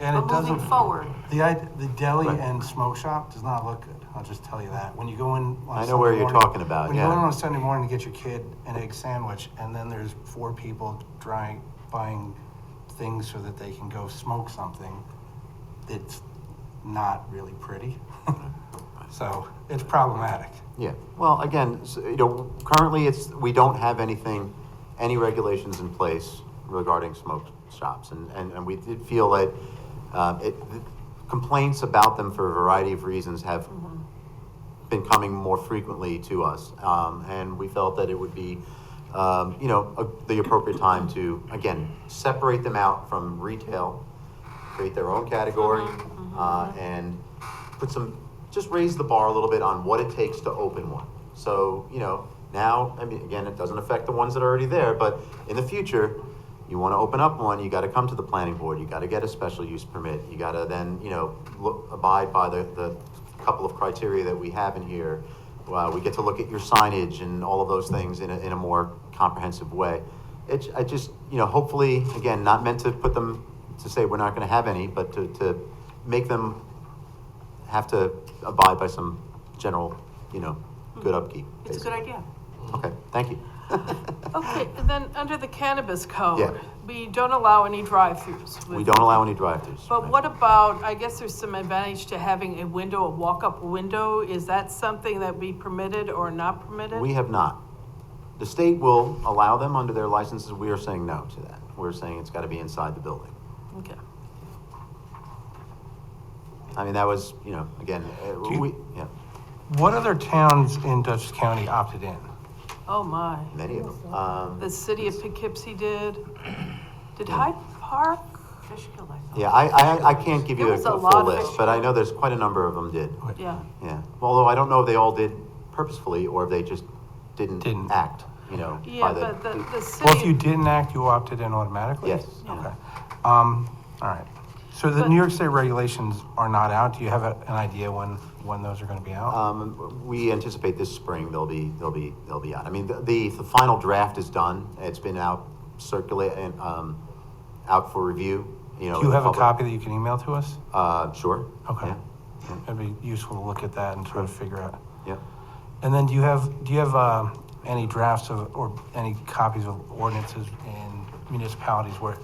And it But doesn't. moving forward, The deli Right. and smoke shop does not look good, I'll just tell you that. When you go in on I know Sunday where you're morning- talking about, When you go in yeah. on a Sunday morning to get your kid an egg sandwich, and then there's 4 people buying things so that they can go smoke something, it's not really pretty. So, it's problematic. Yeah, well, again, you know, currently we don't have any regulations in place regarding smoke shops. And we did feel that complaints about them for a variety of reasons have been coming more frequently to us. And we felt that it would be, the appropriate time to, again, separate them out from retail, create their own category, and put just raise the bar a little bit on what it takes to open one. So, now, I mean, again, it doesn't affect the ones that are already there, but in the future, you want to open up one, you got to come to the planning board, you got to get a special use permit, you got to then, abide by the couple of criteria that we have in here. We get to look at your signage and all of those things in a more comprehensive way. I just, hopefully, again, not meant to put them, to say we're not going to have any, but to make them have to abide by some general, good upkeep. It's a good idea. Okay, thank you. Okay, and then under the cannabis code, Yeah. we don't allow any drive-throughs. We don't allow any drive-throughs. But right? what about, I guess there's some advantage to having a window, a walk-up window. Is that something that be permitted or not permitted? We have not. The state will allow them under their licenses. We are saying no to that. We're saying it's got to be inside the building. Okay. I mean, that was, again, yeah, What other towns in Dutchess County opted in? Oh, my. many of them. The city of Poughkeepsie did. Did Hyde Park? Fishkill, I thought. Yeah, I can't give you There a was a full lot of list, but I know there's quite a number of them did. Yeah. Yeah, although I don't know if they all did purposefully or if they just didn't Didn't. act, Yeah, by but the Well, if city, you didn't act, you opted in automatically? Yes. Okay. All right. So the New York State regulations are not out. Do you have an idea when those are going to be out? We anticipate this spring they'll be out. I mean, the final draft is done. It's been out out for review. Do you have a copy that you can email to us? Sure. Okay. Yeah. It'd be useful to look at that and try to figure out. Yeah. And then do you have any drafts of, or any copies of ordinances in municipalities where,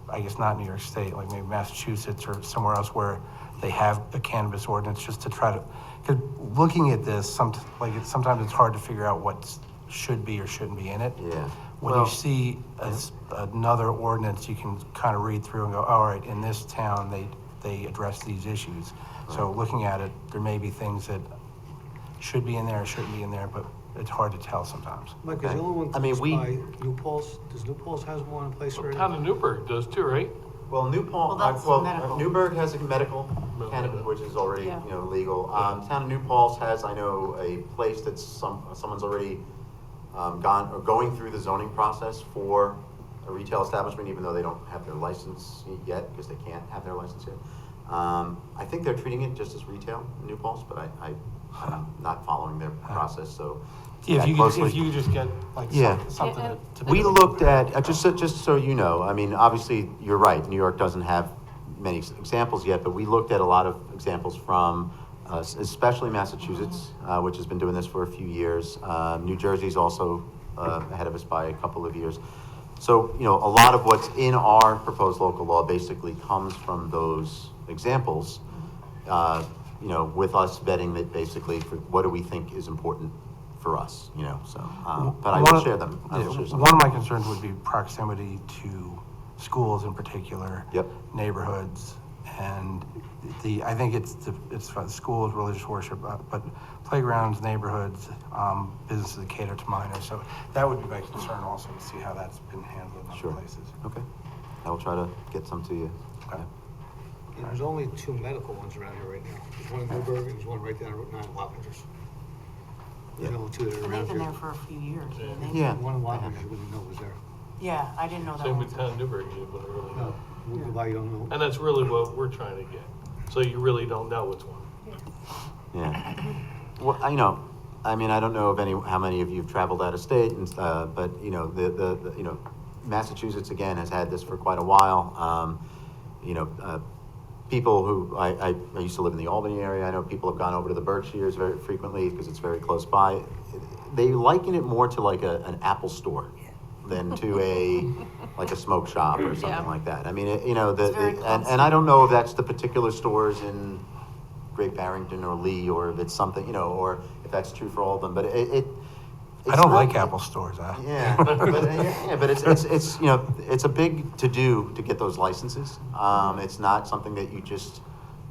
I guess not New York State, like maybe Massachusetts or somewhere else where they have a cannabis ordinance, just to try to, because looking at this, sometimes it's hard to figure out what should be or shouldn't be in it. Yeah. When Well, you see another ordinance, you can kind of read through and go, all right, in this town, they address these issues. So looking at it, there may be things that should be in there or shouldn't be in there, but it's hard to tell sometimes. Mike, is the only one I mean, close by New Paltz? Does New Paltz has one in place already? Town of Newburgh does too, right? Well, that's medical. Newburgh has a medical cannabis, which is already, Yeah. legal. Town of New Paltz has, I know, a place that's someone's already going through the zoning process for a retail establishment, even though they don't have their license yet, because they can't have their license yet. I think they're treating it just as retail in New Paltz, but I'm not following their process, so. Yeah, if you closely. could just get like Yeah. something And- to. We looked at, just so you know, I mean, obviously, you're right, New York doesn't have many examples yet, but we looked at a lot of examples from, especially Massachusetts, which has been doing this for a few years. New Jersey's also ahead of us by a couple of years. So, a lot of what's in our proposed local law basically comes from those examples, with us vetting that basically for what do we think is important for us, so, but I will share them. I will share some. One of my concerns would be proximity to schools in particular. Yep. Neighborhoods, and I think it's for the schools, religious worship, but playgrounds, neighborhoods, businesses that cater to minors. So that would be my concern also, to see how that's been handled in Sure. other places. Okay, I will try to get some to you. Okay. Yeah, there's only 2 medical ones around here right now. There's one in Newburgh and there's one right down Route 9 in Wappingers. There's Yeah. only 2 that are And they've around been there here. for a few years, haven't they? Yeah. One in Wappingers, you wouldn't know was there. Yeah, I didn't know that Same one. with Town of Newburgh, you wouldn't really No, know. why you don't know? And that's really what we're trying to get. So you really don't know which one. Yeah. Well, I mean, I don't know how many of you have traveled out of state, and but the Massachusetts again has had this for quite a while. People who I used to live in the Albany area. I know people have gone over to the Berkshires very frequently because it's very close by. They liken it more to like an Apple store than to like a smoke shop or something Yeah. like that. I mean, very and I don't know if that's the particular stores in Great Barrington or Lee, or if it's something, or if that's true for all of them, but it's I don't not- like Apple stores. Yeah, but it's a big to-do to get those licenses. It's not something that you just,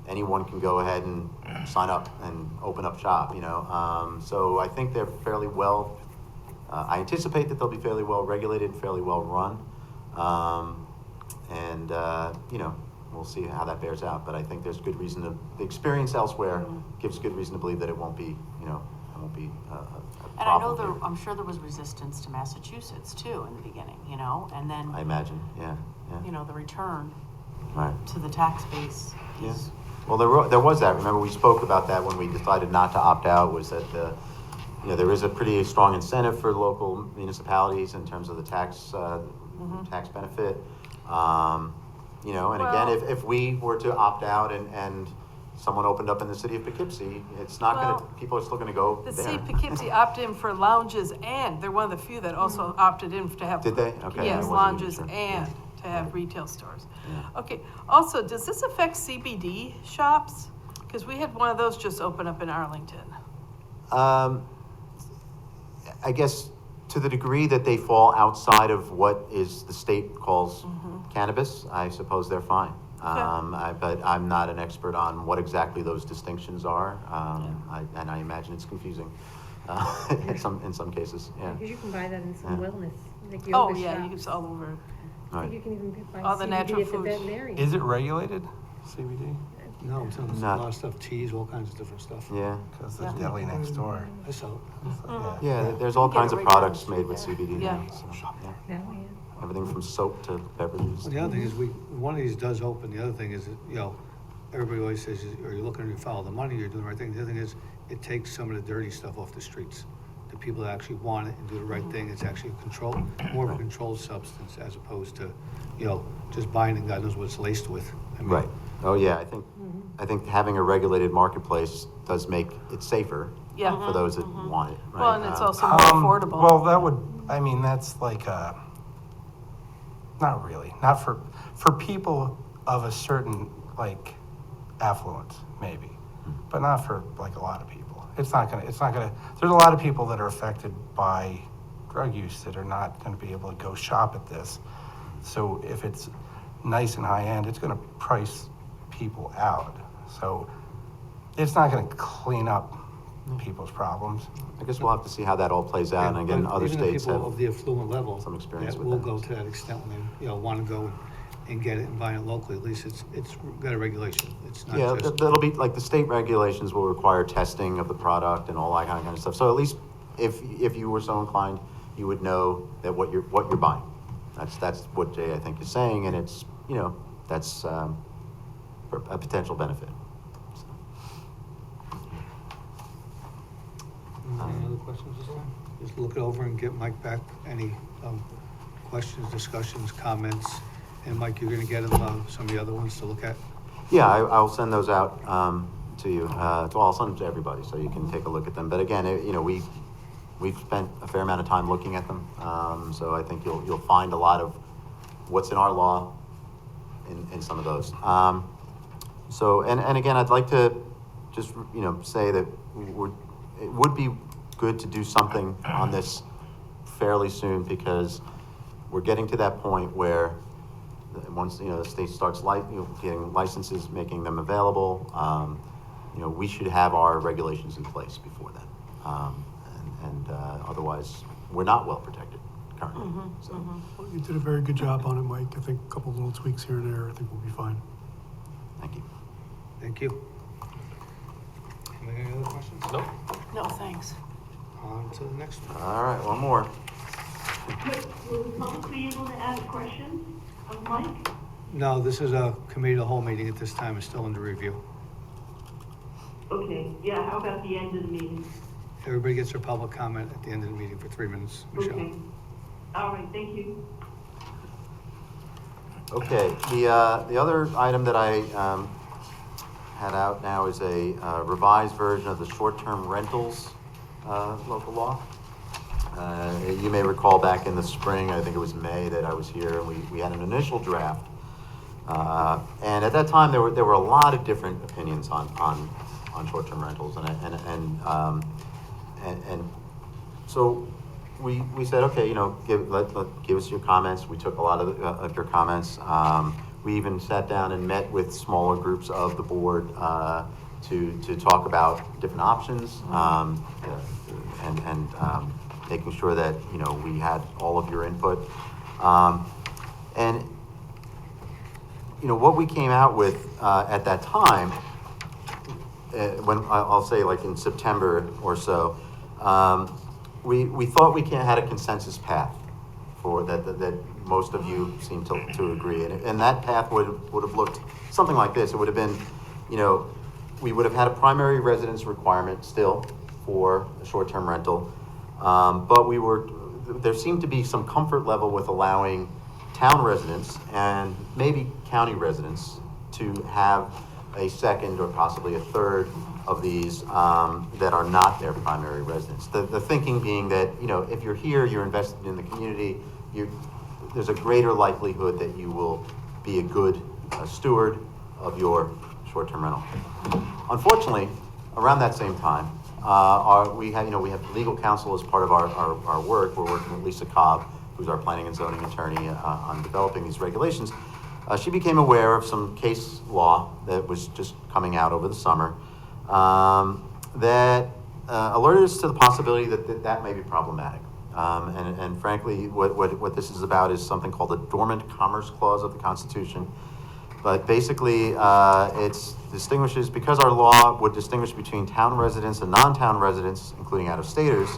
anyone can go ahead and sign up and open up shop, you know? So I think they're fairly well, I anticipate that they'll be fairly well regulated, fairly well run. You know, we'll see how that bears out, but I think there's good reason to, the experience elsewhere gives good reason to believe that it won't be, you know, it won't be a And I know problem. I'm sure there was resistance to Massachusetts too in the beginning, you know, and then, I imagine, yeah. you know, the return Right. to the tax base Yeah. is, Well, there was that. Remember, we spoke about that when we decided not to opt out, was that you know, there is a pretty strong incentive for local municipalities in terms of the tax benefit. You know, and again, Well- if we were to opt out and someone opened up in the city of Poughkeepsie, it's not gonna, Well, people are still gonna go The there. city of Poughkeepsie opted in for lounges, and they're one of the few that also opted in to have. Did they? Okay, I Yes, wasn't lounges even sure. and to have retail stores. Yeah. Okay, also, does this affect CBD shops? Because we had one of those just open up in Arlington. I guess to the degree that they fall outside of what is the state calls cannabis, I suppose they're fine. But I'm not an expert on what exactly those distinctions are. And I imagine it's confusing in some cases. Yeah. Because you can buy that in some Yeah. wellness, like Oh, yoga yeah, shops. it's all over. I Right. think you can even buy All the natural CBD at the foods. veterinarian. Is it regulated, CBD? No, it's a Not- lot of stuff, cheese, all kinds of different stuff. Yeah. Because the deli next door. I saw it. Yeah, there's all You can kinds get of it right down products the made with street CBD there. now. Yeah. So, yeah. Now, yeah. Everything from soap to beverages. Well, the other thing is, one of these does open, the other thing is, that, you know, everybody always says, are you looking to follow the money, you're doing the right thing. The other thing is, it takes some of the dirty stuff off the streets. The people that actually want it and do the right thing, it's actually more of a controlled substance as opposed to, you know, just buying and God knows what it's laced with. I mean, Right. Oh, yeah, I think having a regulated marketplace does make it safer Yeah. for those that want it, right? Well, and it's also more Well, affordable. that would, I mean, that's like not really, not for people of a certain, like, affluence, maybe, but not for, like, a lot of people. It's not gonna, there's a lot of people that are affected by drug use that are not gonna be able to go shop at this. So if it's nice and high-end, it's gonna price people out. So it's not gonna clean up people's problems. I guess we'll have to see how that all plays out, and again, but other even the states people have. of the affluent level some experience that with will that. go to that extent when they, you know, want to go and get it and buy it locally. At least it's got a regulation. It's not Yeah, just. that'll be, like, the state regulations will require testing of the product and all that kind of stuff. So at least if you were so inclined, you would know that what you're buying. That's what Jay, I think, is saying, and it's, you know, that's a potential benefit. So, Any other questions this time? Just look it over and get Mike back any questions, discussions, comments. And Mike, you're gonna get him some of the other ones to look at? Yeah, I'll send those out to you. I'll send them to everybody so you can take a look at them. But again, you know, we've spent a fair amount of time looking at them. So I think you'll find a lot of what's in our law in some of those. So, and again, I'd like to just, you know, say that it would be good to do something on this fairly soon, because we're getting to that point where once, you know, the state starts getting licenses, making them available, you know, we should have our regulations in place before then. Otherwise, we're not well protected currently. So, Well, you did a very good job on it, Mike. I think a couple little tweaks here and there, I think we'll be fine. thank you. Thank you. Any other questions? Nope. no, thanks. On to the next one. All right, one more. Will the public be able to ask questions of Mike? No, this is a committee of the whole meeting at this time. It's still under review. Okay, yeah, how about the end of the meeting? Everybody gets their public comment at the end of the meeting for 3 minutes. Michelle? Okay. All right, thank you. Okay, the other item that I had out now is a revised version of the short-term rentals local law. You may recall back in the spring, I think it was May, that I was here, and we had an initial draft. And at that time, there were a lot of different opinions on short-term rentals, and so we said, okay, you know, give us your comments. We took a lot of your comments. We even sat down and met with smaller groups of the board to talk about different options, and making sure that, we had all of your input. And what we came out with at that time, when I'll say like in September or so, we thought we had a consensus path for that most of you seem to agree. And that path would have looked something like this. It would have been, we would have had a primary residence requirement still for a short-term rental. But there seemed to be some comfort level with allowing town residents and maybe county residents to have a second or possibly a third of these that are not their primary residence. The thinking being that, if you're here, you're invested in the community, there's a greater likelihood that you will be a good steward of your short-term rental. Unfortunately, around that same time, we have legal counsel as part of our work. We're working with Lisa Cobb, who's our planning and zoning attorney, on developing these regulations. She became aware of some case law that was just coming out over the summer that alerted us to the possibility that may be problematic. And frankly, what this is about is something called the Dormant Commerce Clause of the Constitution. But basically, it distinguishes, because our law would distinguish between town residents and non-town residents, including out-of-staters,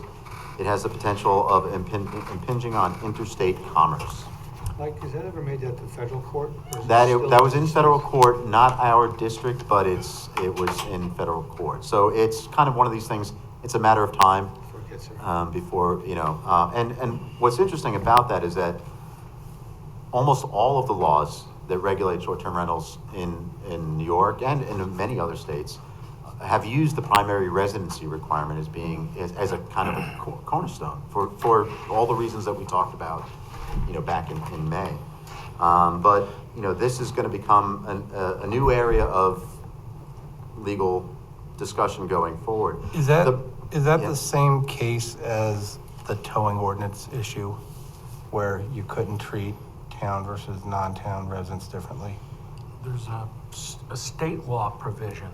it has the potential of impinging on interstate commerce. Mike, has that ever made that to federal court? That was in federal court, not our district, but it was in federal court. So it's kind of one of these things. It's a matter of time before, and what's interesting about that is that almost all of the laws that regulate short-term rentals in New York and in many other states have used the primary residency requirement as a kind of a cornerstone for all the reasons that we talked about, back in May. But this is going to become a new area of legal discussion going forward. Is that the same case as the towing ordinance issue, where you couldn't treat town versus non-town residents differently? There's a state law provision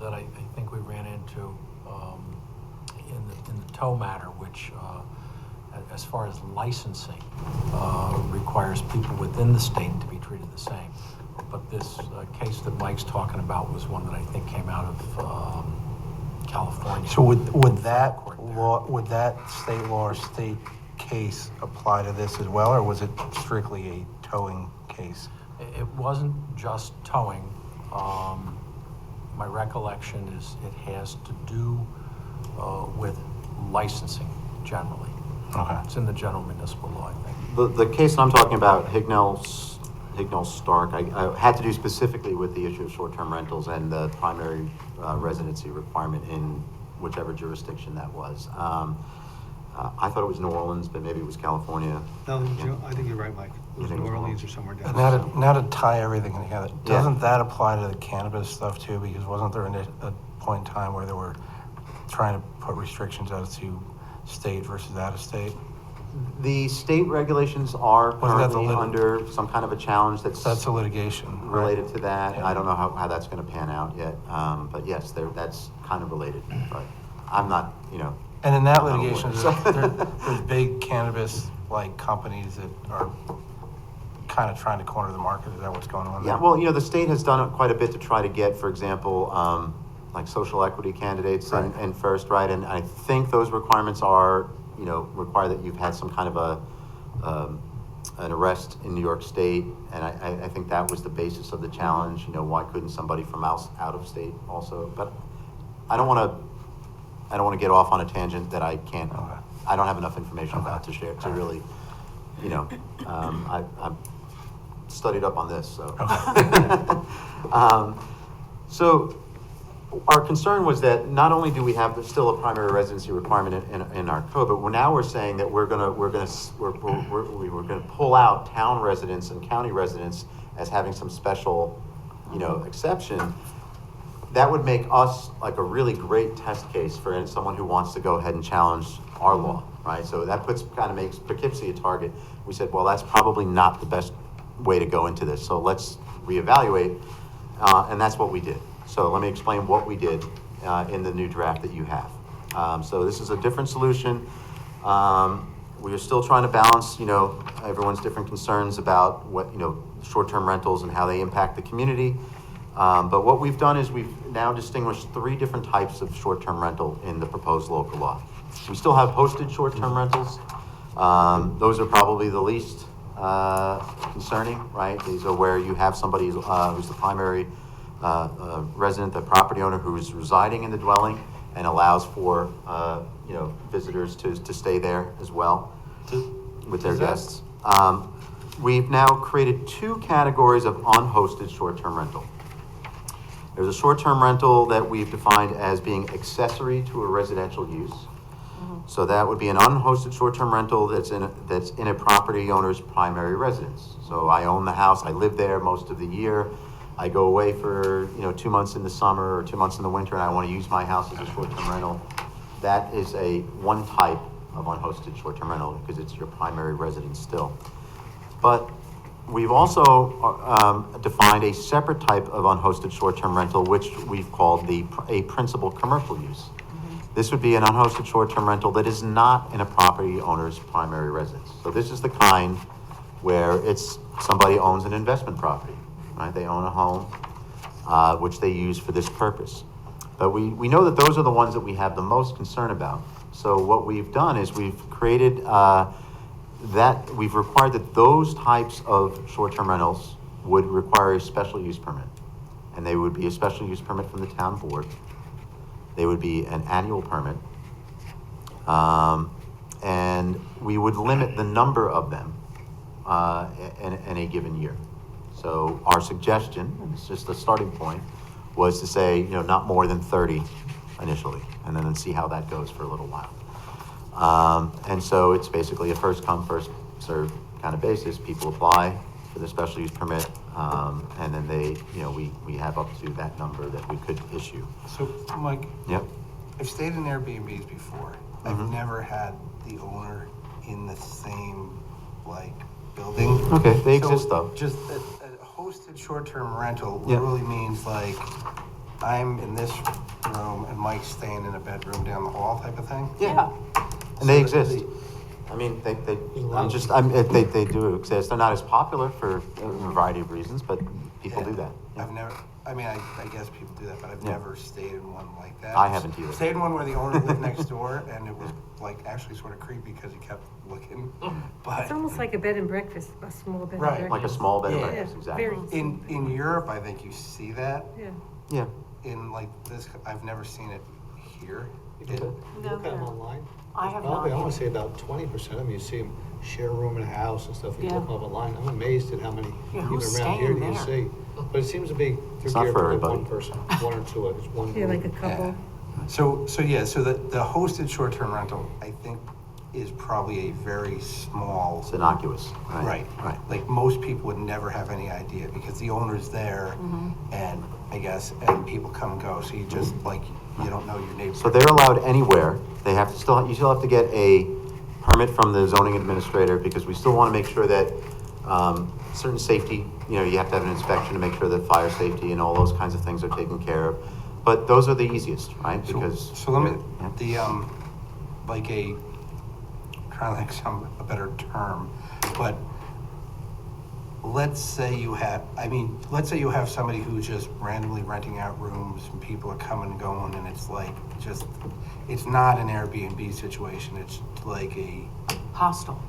that I think we ran into in the tow matter, which as far as licensing requires people within the state to be treated the same. But this case that Mike's talking about was one that I think came out of California. So would that state law or state case apply to this as well, or was it strictly a towing case? It wasn't just towing. My recollection is it has to do with licensing generally. Okay. It's in the general municipal law, I think. The case I'm talking about, Hignell Stark, I had to do specifically with the issue of short-term rentals and the primary residency requirement in whichever jurisdiction that was. I thought it was New Orleans, but maybe it was California. No, I think you're right, Mike. It was New Orleans or somewhere down And now to tie everything together, doesn't that apply to the cannabis stuff too? Because wasn't there a point in time where they were trying to put restrictions as to state versus out of state? The state regulations are currently under some kind of a challenge that's a litigation related to that. Yeah. I don't know how that's going to pan out yet, but yes, that's kind of related. But I'm not, And in that litigation, there's big cannabis companies that are kind of trying to corner the market. Is that what's going on there? Yeah, well, the state has done quite a bit to try to get, for example, like social equity candidates and first, right? And I think those requirements are, require that you've had some kind of an arrest in New York State. And I think that was the basis of the challenge. Why couldn't somebody from out of state also? But I don't want to get off on a tangent that I can't, I don't have enough information about to share, to really, I've studied up on this, so. So our concern was that not only do we have still a primary residency requirement in our code, but we're saying that we're gonna pull out town residents and county residents as having some special, exception. That would make us like a really great test case for someone who wants to go ahead and challenge our law, right? So that makes Poughkeepsie a target. We said, well, that's probably not the best way to go into this. So let's reevaluate, and that's what we did. So let me explain what we did in the new draft that you have. So this is a different solution. We are still trying to balance, everyone's different concerns about what, short-term rentals and how they impact the community. But what we've done is we've now distinguished 3 different types of short-term rental in the proposed local law. We still have hosted short-term rentals. Those are probably the least concerning, right? These are where you have somebody who's the primary resident, the property owner who is residing in the dwelling and allows for, visitors to stay there as well with their guests. We've now created 2 categories of unhosted short-term rental. There's a short-term rental that we've defined as being accessory to a residential use. So that would be an unhosted short-term rental that's in a property owner's primary residence. So I own the house, I live there most of the year. I go away for 2 months in the summer or 2 months in the winter, and I want to use my house as a short-term rental. That is one type of unhosted short-term rental because it's your primary residence still. But we've also defined a separate type of unhosted short-term rental, which we've called a principal commercial use. This would be an unhosted short-term rental that is not in a property owner's primary residence. So this is the kind where it's somebody owns an investment property, right? They own a home, which they use for this purpose. But we know that those are the ones that we have the most concern about. So what we've done is we've created we've required that those types of short-term rentals would require a special use permit. And they would be a special use permit from the town board. They would be an annual permit. And we would limit the number of them in a given year. So our suggestion, and it's just a starting point, was to say, not more than 30 initially, and then see how that goes for a little while. And so it's basically a first come, first served kind of basis. People apply for the special use permit, and then we have up to that number that we could issue. So, Mike, Yep. I've stayed in Airbnbs before. I've never had the owner in the same, building. Okay, they So exist though. Just a hosted short-term rental literally means I'm in this room and Mike's staying in a bedroom down the hall type of thing? Yeah. And they exist. I mean, they do exist. They're not as popular for a variety of reasons, but people do that. I've never, I guess people do that, but I've never stayed in one like that. I haven't either. Stayed in one where the owner lived next door, and it was actually sort of creepy because he kept looking. But It's almost like a bed and breakfast, a small bed and Right. breakfast. Like a small bed and Yeah. breakfast, exactly. Very in Europe, I think you see that. Yeah. Yeah. In this, I've never seen it here. If you look at them online, I have probably, not. I want to say about 20% of them, you see them share a room in a house and stuff. You Yeah. look them up online, I'm amazed at how many, Yeah, even who's around here, staying do you there? see. But it seems to be It's through not here for for everybody. one person, one or two, it's one Yeah, group. like a couple. So the hosted short-term rental, I think, is probably a very small. It's innocuous. Right. Like most people would never have any idea because the owner's there and and people come and go. So you just you don't know your neighbor. So they're allowed anywhere. They have to you still have to get a permit from the zoning administrator because we still want to make sure that certain safety, you have to have an inspection to make sure that fire safety and all those kinds of things are taken care of. But those are the easiest, right? Because So let me, yeah. trying to think a better term, but let's say you have somebody who's just randomly renting out rooms and people are coming and going and it's it's not an Airbnb situation, it's like a Hostel.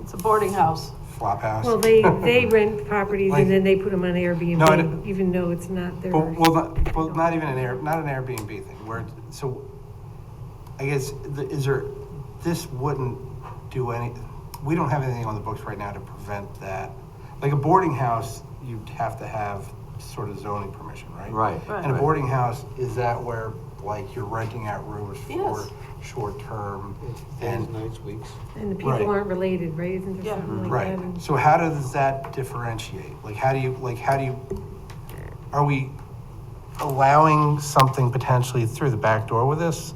It's a boarding house. flop house. Well, they rent properties Like- and then they put them on No, I Airbnb, don't- even though it's not theirs. Not even not an Airbnb thing. So I guess this wouldn't do any. We don't have anything on the books right now to prevent that. Like a boarding house, you'd have to have sort of zoning permission, right? Right. And a boarding house, is that where you're renting out rooms for Yes. short term Days, and nights, weeks. And the people Right. aren't related, right? Isn't there Yeah. something like right? that? And- So how does that differentiate? How do you? Are we allowing something potentially through the back door with this?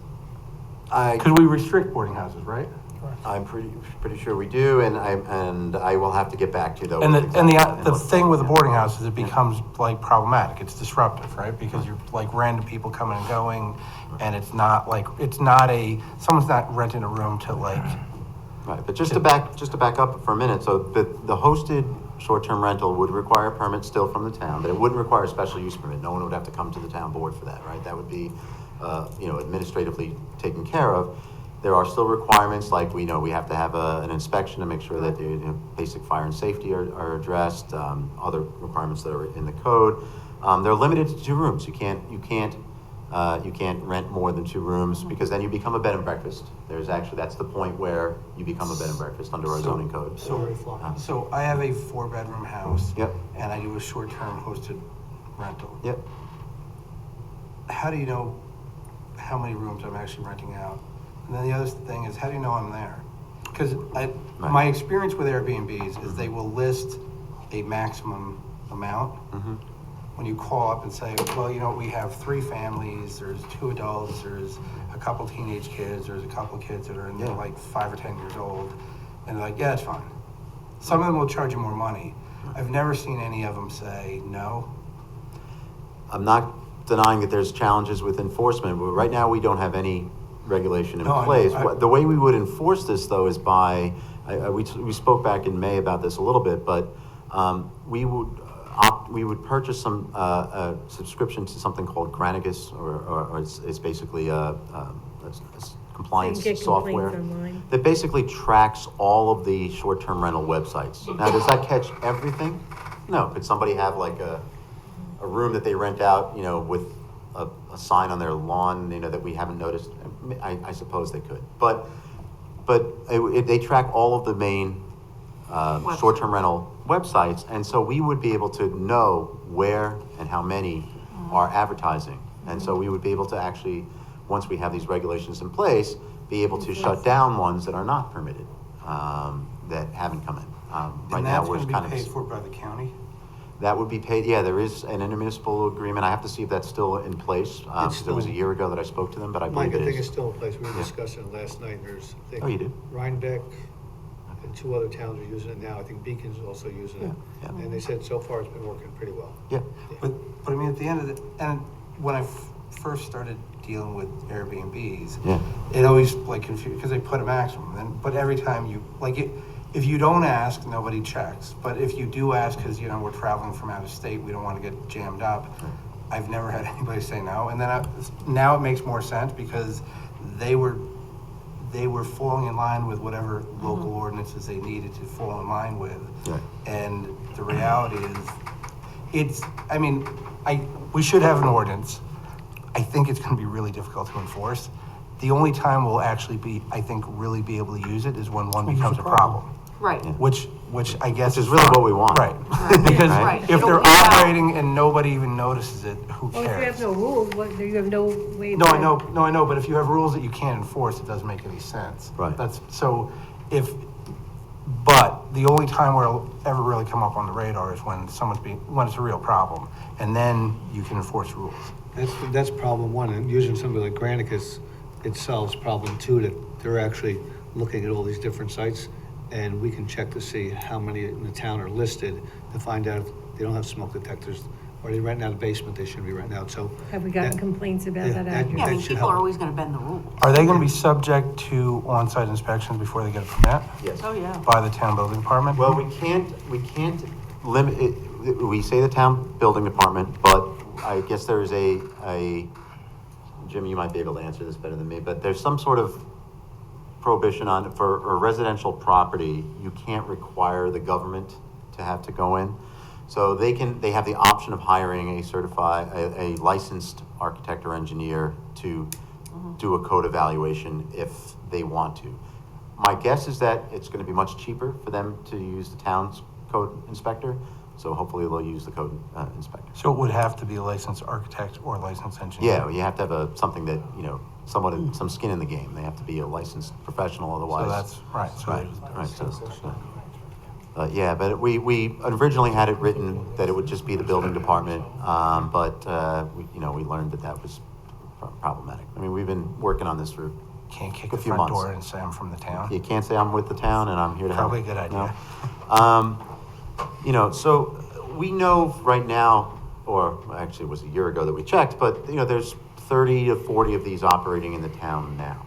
Could we restrict boarding houses, right? I'm pretty sure we do, and I will have to get back to you though. And with the exactly- the thing with the boarding house is it becomes like problematic. It's disruptive, right? Because you're like random people coming and going, and it's not someone's not renting a room to like. Right, but just to back up for a minute, so the hosted short-term rental would require a permit still from the town, but it wouldn't require a special use permit. No one would have to come to the town board for that, right? That would be, administratively taken care of. There are still requirements, like we have to have an inspection to make sure that the basic fire and safety are addressed, other requirements that are in the code. They're limited to 2 rooms. You can't rent more than 2 rooms because then you become a bed and breakfast. That's the point where you become a bed and breakfast under our zoning code. So I have a 4-bedroom house. Yep. And I do a short-term hosted rental. Yep. How do you know how many rooms I'm actually renting out? And then the other thing is, how do you know I'm there? Because my experience with Airbnbs is they will list a maximum amount. Mm-hmm. When you call up and say, well, we have 3 families, there's 2 adults, there's a couple teenage kids, there's a couple kids that are in there like 5 or 10 years old, and they're like, yeah, it's fine. Some of them will charge you more money. I've never seen any of them say no. I'm not denying that there's challenges with enforcement, but right now we don't have any regulation in place. The way we would enforce this, though, is by, we spoke back in May about this a little bit, but we would purchase some a subscription to something called Granicus, or it's basically a compliance software that basically tracks all of the short-term rental websites. Now, does that catch everything? No. Could somebody have like a room that they rent out, with a sign on their lawn, that we haven't noticed? I suppose they could, but they track all of the main short-term rental websites, and so we would be able to know where and how many are advertising, and so we would be able to actually, once we have these regulations in place, be able to shut down ones that are not permitted, that haven't come in. Right now, we're kind of. And that's going to be paid for by the county? That would be paid, yeah, there is an intermunicipal agreement. I have to see if that's still in place. It was a year ago that I spoke to them, but I believe Mike, it I think is. it's still in place. We were discussing it last night. There's, I think, Oh, you did? Rhinebeck and 2 other towns are using it now. I think Beacon's also using it. Yeah. And they said so far it's been working pretty well. Yeah. But I mean, at the end of and when I first started dealing with Airbnbs, it always like confused because they put a maximum. But every time if you don't ask, nobody checks. But if you do ask, because we're traveling from out of state, we don't want to get jammed up. I've never had anybody say no. And then now it makes more sense because they were falling in line with whatever local ordinances they needed to fall in line with. Right. And the reality is, we should have an ordinance. I think it's going to be really difficult to enforce. The only time we'll actually really be able to use it is when one becomes a problem. Right. Which I guess is really what we want. Right. Because Right. if they're operating and nobody even notices it, who Well, if you have cares? no rules, you have no way. No, I know, but if you have rules that you can't enforce, it doesn't make any sense. Right. But the only time where it'll ever really come up on the radar is when when it's a real problem, and then you can enforce rules. That's problem 1. And using something like Granicus, it solves problem 2, that they're actually looking at all these different sites, and we can check to see how many in the town are listed to find out if they don't have smoke detectors, or they rent out a basement they shouldn't be renting out. So Have we gotten complaints about that? Yeah, I mean, should people help. are always going to bend the rules. Are they going to be subject to on-site inspections before they get a permit Yes. Oh, yeah. by the town building department? Well, we can't limit it. We say the town building department, but I guess there is a Jim, you might be able to answer this better than me, but there's some sort of prohibition for a residential property. You can't require the government to have to go in. So they have the option of hiring a licensed architect or engineer to do a code evaluation if they want to. My guess is that it's going to be much cheaper for them to use the town's code inspector. So hopefully they'll use the code inspector. So it would have to be a licensed architect or licensed engineer? Yeah, you have to have something that, somewhat some skin in the game. They have to be a licensed professional, otherwise. So that's right. Yeah, but we originally had it written that it would just be the building department, but we learned that was problematic. I mean, we've been working on this for can't kick A the few front months. door and say I'm from the town. You can't say I'm with the town and I'm here to help. Probably a good idea. No? You know, so we know right now, or actually it was a year ago that we checked, but, you know, there's 30 to 40 of these operating in the town now.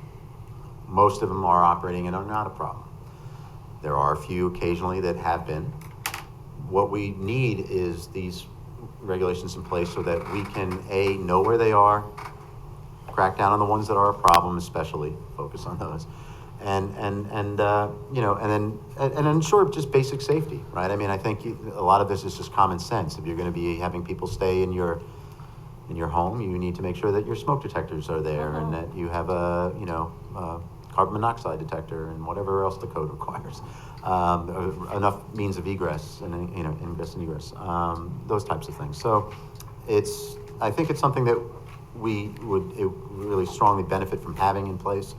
Most of them are operating and are not a problem. There are a few occasionally that have been. What we need is these regulations in place so that we can, A, know where they are, crack down on the ones that are a problem, especially focus on those, and you know, and ensure just basic safety, right? I mean, I think a lot of this is just common sense. If you're going to be having people stay in your home, you need to make sure that your smoke detectors are there and that you have a, you know, carbon monoxide detector and whatever else the code requires, enough means of egress and, you know, ingress and egress, those types of things. So I think it's something that we would really strongly benefit from having in place.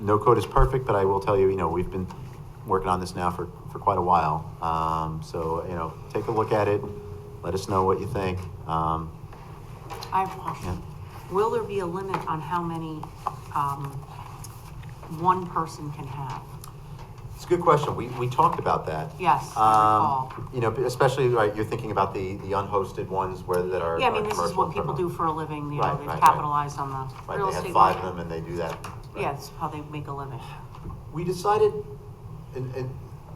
No code is perfect, but I will tell you, you know, we've been working on this now for quite a while. So, you know, take a look at it. Let us know what you think. I have a question. Will there be a limit on how many one person can have? It's a good question. We talked about that. Yes, I recall. You know, especially, right, you're thinking about the unhosted ones that are. Yeah, I mean, this is commercial what and people criminal. do for a living, you know, Right, they've right, capitalized on the Right, real they have estate 5 of market. them and they do that. Yeah, it's how they make a living. We decided, and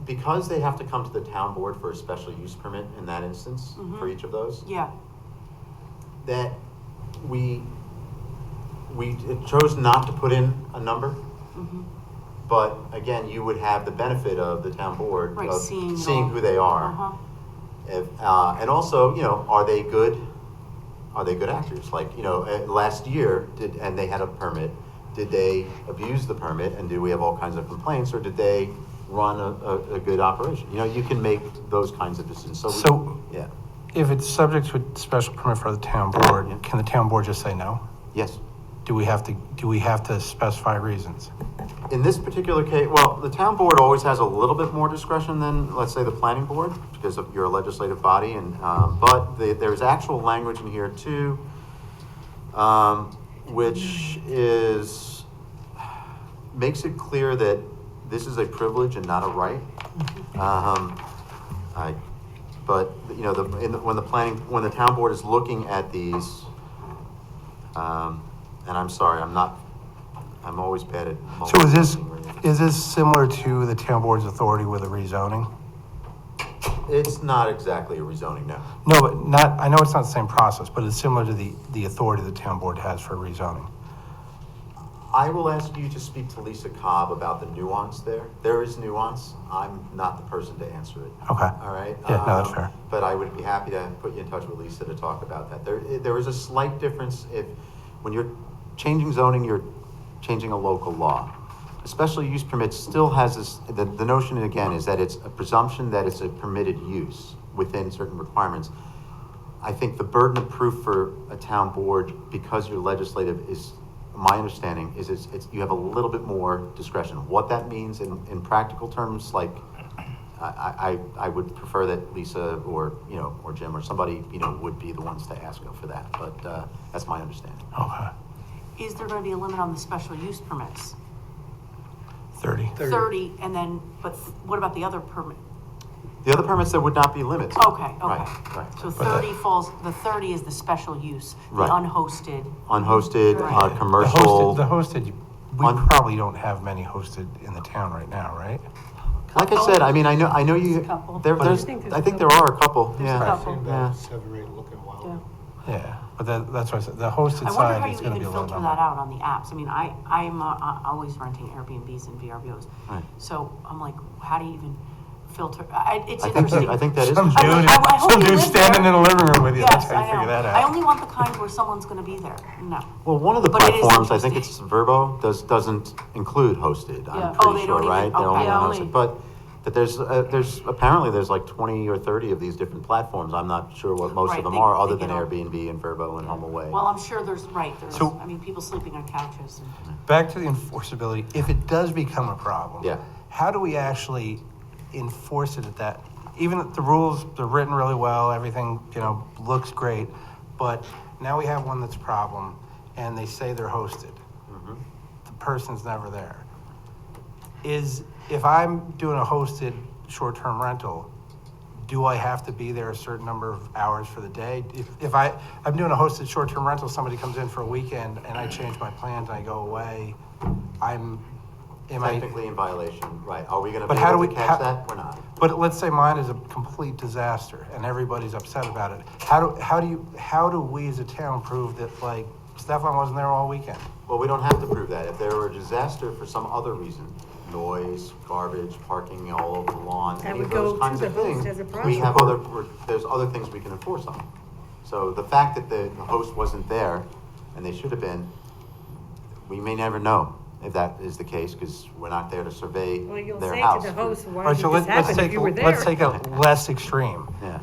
because they have to come to the town board for a special use permit in that instance, for each of those, Yeah, that we chose not to put in a number. But again, you would have the benefit of the town board Right, of seeing seeing all- who they are. And also, you know, are they good actors? Like, you know, last year, and they had a permit, did they abuse the permit and do we have all kinds of complaints, or did they run a good operation? You know, you can make those kinds of decisions. So- yeah, If it's subject to a special permit for the town board, Yeah. can the town board just say no? yes. Do we have to specify reasons? In this particular case, well, the town board always has a little bit more discretion than, let's say, the planning board, because of you're a legislative body, and, but there's actual language in here too, which makes it clear that this is a privilege and not a right. But, you know, when the town board is looking at these, and I'm sorry, I'm always bad at. So is this similar to the town board's authority with a rezoning? It's not exactly a rezoning, no. No, but I know it's not the same process, but it's similar to the authority the town board has for rezoning. I will ask you to speak to Lisa Cobb about the nuance there. There is nuance. I'm not the person to answer it. Okay. All right? Yeah, no, that's fair. But I would be happy to put you in touch with Lisa to talk about that. There is a slight difference when you're changing zoning, you're changing a local law. A special use permit still has this, the notion again is that it's a presumption that it's a permitted use within certain requirements. I think the burden of proof for a town board, because you're legislative, is, my understanding is you have a little bit more discretion. What that means in practical terms, like, I would prefer that Lisa or Jim or somebody, would be the ones to ask for that, but that's my understanding. Okay. Is there gonna be a limit on the special use permits? 30. 30, and then, but what about the other permit? The other permits, there would not be limits. Okay. Right. So 30 the 30 is the special use, the Right. unhosted. Unhosted, Right. commercial. The hosted, we probably don't have many hosted in the town right now, right? Like I said, I mean, I know you, There's a couple. there's, think there's I a think there are a couple, a yeah. couple. Yeah. 7 or 8 looking a while ago. Yeah, but that's what I said, the hosted I wonder side how is you gonna be even a low filter number. that out on the apps. I mean, I'm always renting Airbnbs and VRBOs. Right. So I'm like, how do you even filter? It's I think interesting. I think that is. Some I dude, hope some you dude live standing there. in the living room with you, that's Yes, how you I figure know. that I out. only want the kind where someone's gonna be there. No. Well, one of the But it is platforms, I think it's interesting. Verbo, doesn't include hosted. Yeah. I'm Oh, pretty they sure, don't even- right? They're okay. only Yeah, on only- hosted. But there's apparently there's like 20 or 30 of these different platforms. I'm not sure what most Right, of them they- are, they other than get all- Airbnb and Verbo and HomeAway. Well, I'm sure there's, So- I mean, people sleeping on couches and. Back to the enforceability, if it does become a problem. Yeah. How do we actually enforce it at that? Even if the rules, they're written really well, everything, looks great, but now we have one that's a problem, and they say they're hosted. person's never there. If I'm doing a hosted short-term rental, do I have to be there a certain number of hours for the day? If I'm doing a hosted short-term rental, somebody comes in for a weekend and I change my plans and I go away, am I? Technically in violation, right. Are we gonna be But how do able we, to catch that? We're not. but let's say mine is a complete disaster and everybody's upset about it. How do we as a town prove that, like, Stefan wasn't there all weekend? Well, we don't have to prove that. If there were a disaster for some other reason, noise, garbage, parking all over the lawn, That any would of those go kinds to of the host things, as a we have problem. there's other things we can enforce on. So the fact that the host wasn't there, and they should have been, we may never know if that is the case, because we're not there to survey Well, you'll their say house. to the host, why All right, did so this happen if you were there? let's take a less extreme. Yeah,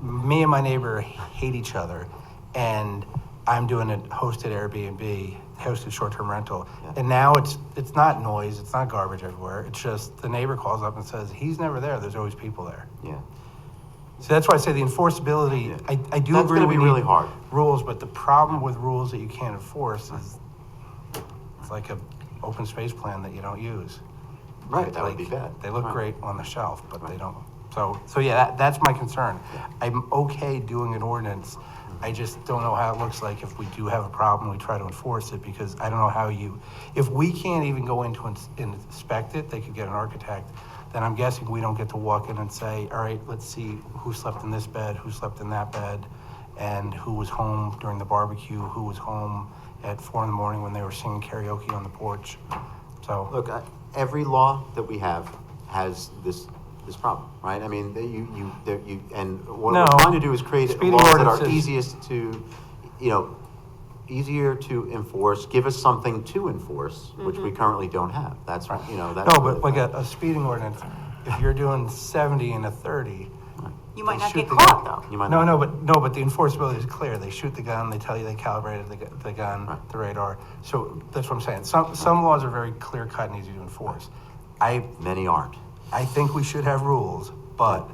Me and my neighbor hate each other, and I'm doing a hosted Airbnb, hosted short-term rental, Yeah. and now it's not noise, it's not garbage everywhere. It's just the neighbor calls up and says he's never there. There's always people there. yeah. So that's why I say the enforceability. Yeah. I do That's agree gonna we be need really hard. rules, but the problem with rules that you can't enforce is it's like a open space plan that you don't use. Right, that would Like, be bad. They look Right. great on the shelf, but they Right. don't. So yeah, that's my concern. Yeah. I'm okay doing an ordinance. I just don't know how it looks like if we do have a problem, we try to enforce it, because I don't know how if we can't even go in to inspect it, they could get an architect, then I'm guessing we don't get to walk in and say, all right, let's see who slept in this bed, who slept in that bed, and who was home during the barbecue, who was home at 4 a.m. when they were singing karaoke on the porch. So, Look, every law that we have has this problem, right? I mean, and what No. we're trying to do is create Speeding laws that are ordinances- easiest to, easier to enforce, give us something to enforce, which we currently don't have. That's, that's. no, really but like the- a speeding ordinance, if you're doing 70 and a 30, You might they not shoot get the caught, gun. though. You might No, not. but the enforceability is clear. They shoot the gun, they tell you they calibrated the gun, Right. the radar. So that's what I'm saying. Some laws are very clear cut and easy to enforce. Many aren't. I think we should have rules, but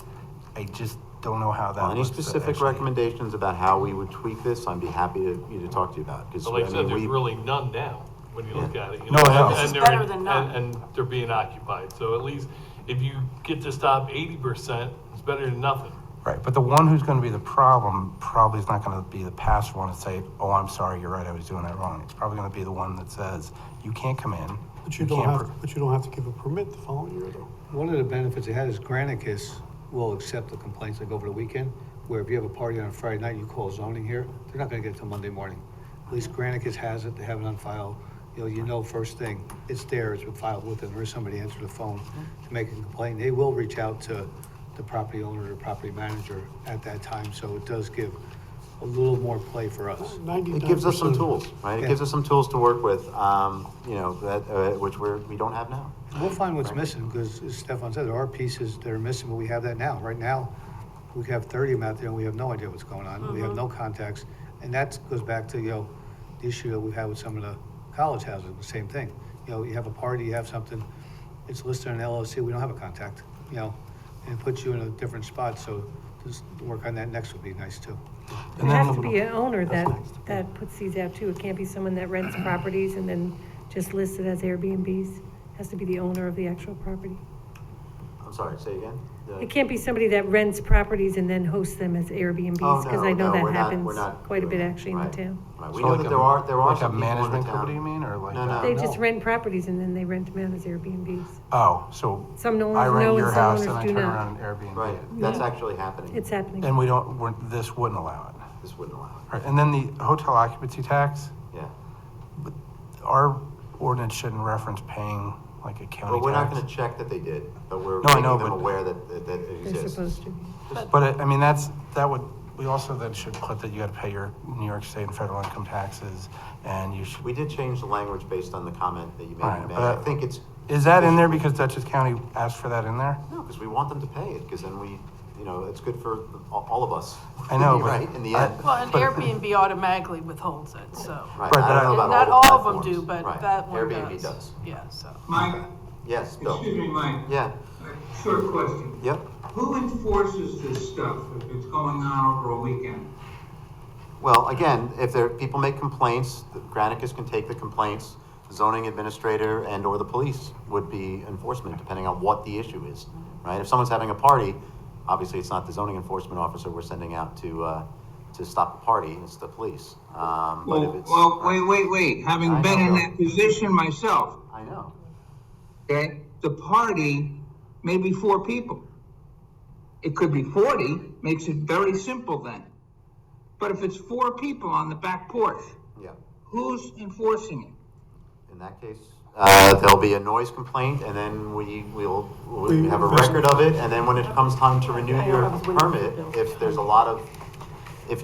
I just don't know how that Well, any looks specific actually. recommendations about how we would tweak this, I'd be happy to talk to you about. Because But like I said, there's really none now, when you look at it. you No, know, no. and This is they're better in- than none. And they're being occupied, so at least if you get to stop 80%, it's better than nothing. Right, but the one who's gonna be the problem probably is not gonna be the passive one and say, oh, I'm sorry, you're right, I was doing that wrong. It's probably gonna be the one that says, you can't come in. But you can't don't have to give a permit the following year, though. One of the benefits it had is Granicus will accept the complaints like over the weekend, where if you have a party on a Friday night, you call zoning here, they're not gonna get it till Monday morning. At least Granicus has it, they have it on file. You know first thing, it's there, it's been filed with them, or somebody answered the phone to make a complaint. They will reach out to the property owner or property manager at that time, so it does give a little more play for us. It gives us some 99%. tools, right? It Yeah. gives us some tools to work with, which we don't have now. We'll find what's missing, because as Stefan said, there are pieces that are missing, but we have that now. Right now, we have 30 of them out there, and we have no idea what's going on. We have no contacts, and that goes back to, the issue that we've had with some of the college houses, the same thing. You have a party, you have something, it's listed in LLC, we don't have a contact, and it puts you in a different spot, so just work on that next would be nice too. It has to be an owner that puts these out too. It can't be someone that rents properties and then just lists it as Airbnbs. Has to be the owner of the actual property. I'm sorry, say again? It can't be somebody that rents properties and then hosts them as Airbnbs, because I know that happens quite a bit actually in the town. Right, we So know like that a- there are like a some people in the management town. company, you mean, or like? No. They just rent properties and then they rent them out as Airbnbs. Oh, so Some owners I rent know your and some house and owners I do turn not. around and Airbnb. Right, that's actually happening. It's happening. And this wouldn't allow it. This wouldn't allow it. Right, and then the hotel occupancy tax, Yeah. our ordinance shouldn't reference paying like a county Well, we're not gonna tax. check that they did, but we're No, I making know, them but- aware that it They're exists. supposed to. But I mean, we also then should put that you gotta pay your New York State and federal income taxes, and you should. We did change the language based on the comment that you made. Right, in May. but I think it's. Is that in there because Dutchess County asked for that in there? No, because we want them to pay it, because then it's good for all of us. I know, but Right, in the end. Well, and But- Airbnb automatically withholds it, so. Right, Right, I don't know about Not the all of them platforms. do, but Right, that one Airbnb does. Yeah, so. Mike, Yes, Bill. excuse me, Mike, Yeah, short question. yep. Who enforces this stuff if it's going on over a weekend? Well, again, if people make complaints, the Granicus can take the complaints. zoning administrator and or the police would be enforcement, depending on what the issue is, right? If someone's having a party, obviously it's not the zoning enforcement officer we're sending out to stop the party, it's the police. But if it's. Wait. I Having been in know. that position myself, I know. okay, the party may be 4 people. It could be 40, makes it very simple then. But if it's 4 people on the back porch, Yeah. who's enforcing it? In that case, there'll be a noise complaint, and then we'll have a record of it, and then when it comes time to renew your permit, if there's a lot of,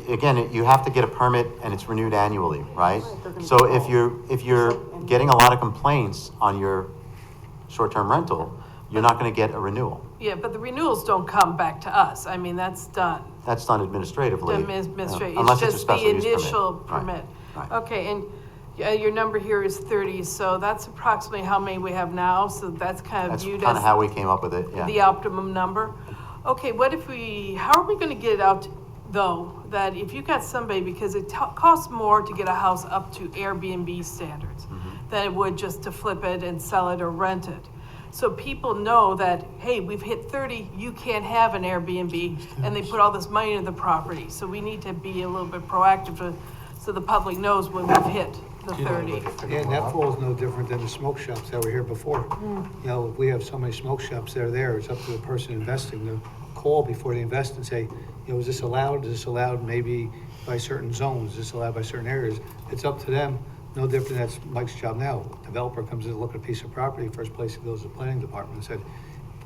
again, you have to get a permit and it's renewed annually, right? So if you're getting a lot of complaints on your short-term rental, you're not gonna get a renewal. Yeah, but the renewals don't come back to us. I mean, that's done. That's done administratively. Administrative, Unless it's a just special the use initial Right, permit. right. Okay, and your number here is 30, so that's approximately how many we have now, so that's kind of That's viewed kind of as how we came up with it, the yeah. optimum number. Okay, how are we gonna get it out, though, that if you got somebody, because it costs more to get a house up to Airbnb standards than it would just to flip it and sell it or rent it. So people know that, hey, we've hit 30, you can't have an Airbnb, and they put all this money into the property. So we need to be a little bit proactive so the public knows when we've hit the 30. Yeah, and that falls no different than the smoke shops that were here before. You know, if we have so many smoke shops that are there, it's up to the person investing to call before they invest and say, you know, is this allowed? Is this allowed maybe by certain zones? Is this allowed by certain areas? It's up to them. No different, that's Mike's job now. Developer comes in to look at a piece of property, first place he goes to the planning department and said,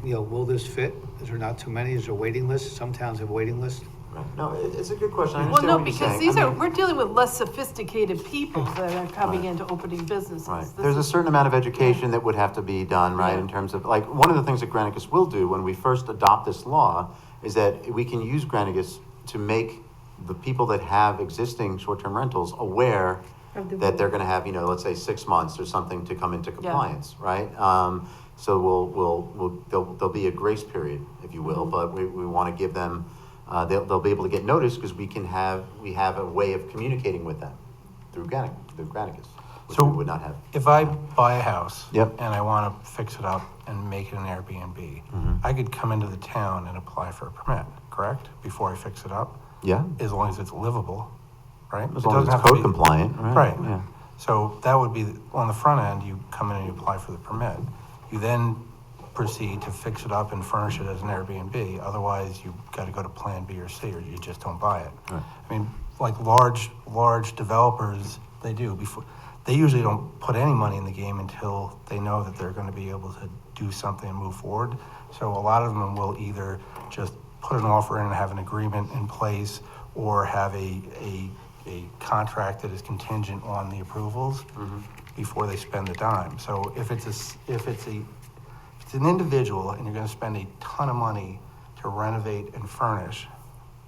you know, will this fit? Is there not too many? Is there a waiting list? Some towns have waiting lists. Right. No, it's a good question, I Well, understand no, what you're because saying. I mean, we're dealing with less sophisticated people that are coming into opening businesses. Right. This There's a is- certain amount of education that would have to be done, right, Yeah. in terms of, like, one of the things that Granicus will do when we first adopt this law is that we can use Granicus to make the people that have existing short-term rentals aware Of the that they're rules. gonna have, you know, let's say 6 months or something to come into compliance, right? So there'll be a grace period, if you will, but we wanna give them, they'll be able to get notice because we have a way of communicating with them through Granicus, which So- we would not have. If I buy a house. Yep. And I want to fix it up and make it an Airbnb, I could come into the town and apply for a permit, correct? Before I fix it up, Yeah, as long as it's livable, right? as It long as doesn't it's have to code be- compliant, right? Right. Yeah. So that would be, on the front end, you come in and you apply for the permit. You then proceed to fix it up and furnish it as an Airbnb. Otherwise, you've got to go to Plan B or C, or you just don't buy it. Right. I mean, like large developers, they usually don't put any money in the game until they know that they're going to be able to do something and move forward. So a lot of them will either just put an offer in and have an agreement in place, or have a contract that is contingent on the approvals before they spend the dime. So if it's an individual and you're going to spend a ton of money to renovate and furnish,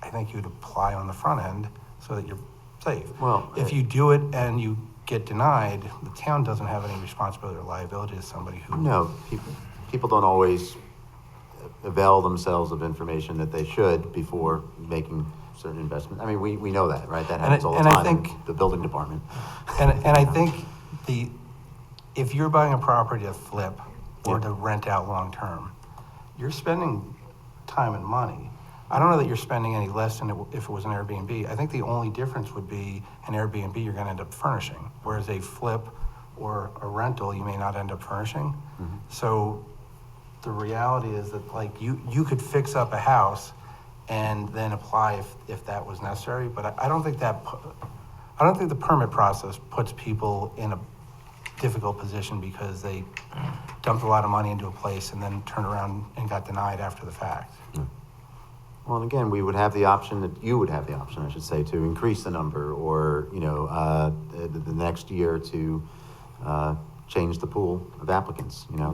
I think you'd apply on the front end so that you're safe. Well, If you do it and you get denied, the town doesn't have any responsibility or liability to somebody who. No, people don't always avail themselves of information that they should before making certain investments. I mean, we know that, right? That happens all the and I time in think- the building department. And I think if you're buying a property to flip or to rent out long-term, you're spending time and money. I don't know that you're spending any less than if it was an Airbnb. I think the only difference would be an Airbnb you're gonna end up furnishing, whereas a flip or a rental, you may not end up furnishing. So the reality is that, like, you could fix up a house and then apply if that was necessary, but I don't think the permit process puts people in a difficult position because they dumped a lot of money into a place and then turned around and got denied after the fact. Well, and again, we would have the option, that you would have the option, I should say, to increase the number, or, you know, the next year to change the pool of applicants. You know,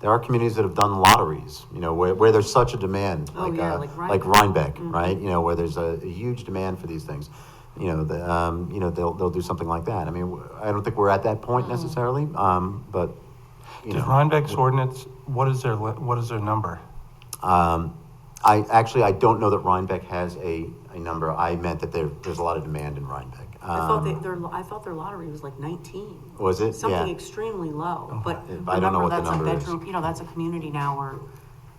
there are communities that have done lotteries, you know, where there's such a demand, Oh, yeah, like like Rhinebeck. Rhinebeck, right? You know, where there's a huge demand for these things. You know, they'll do something like that. I mean, I don't think we're at that point necessarily, but, you Does know. Rhinebeck's ordinance, what is their number? I don't know that Rhinebeck has a number. I meant that there's a lot of demand in Rhinebeck. I thought their lottery was like 19. Was it? Something Yeah. extremely low, but I don't know remember, what the that's a number is. bedroom, you know, that's a community now where,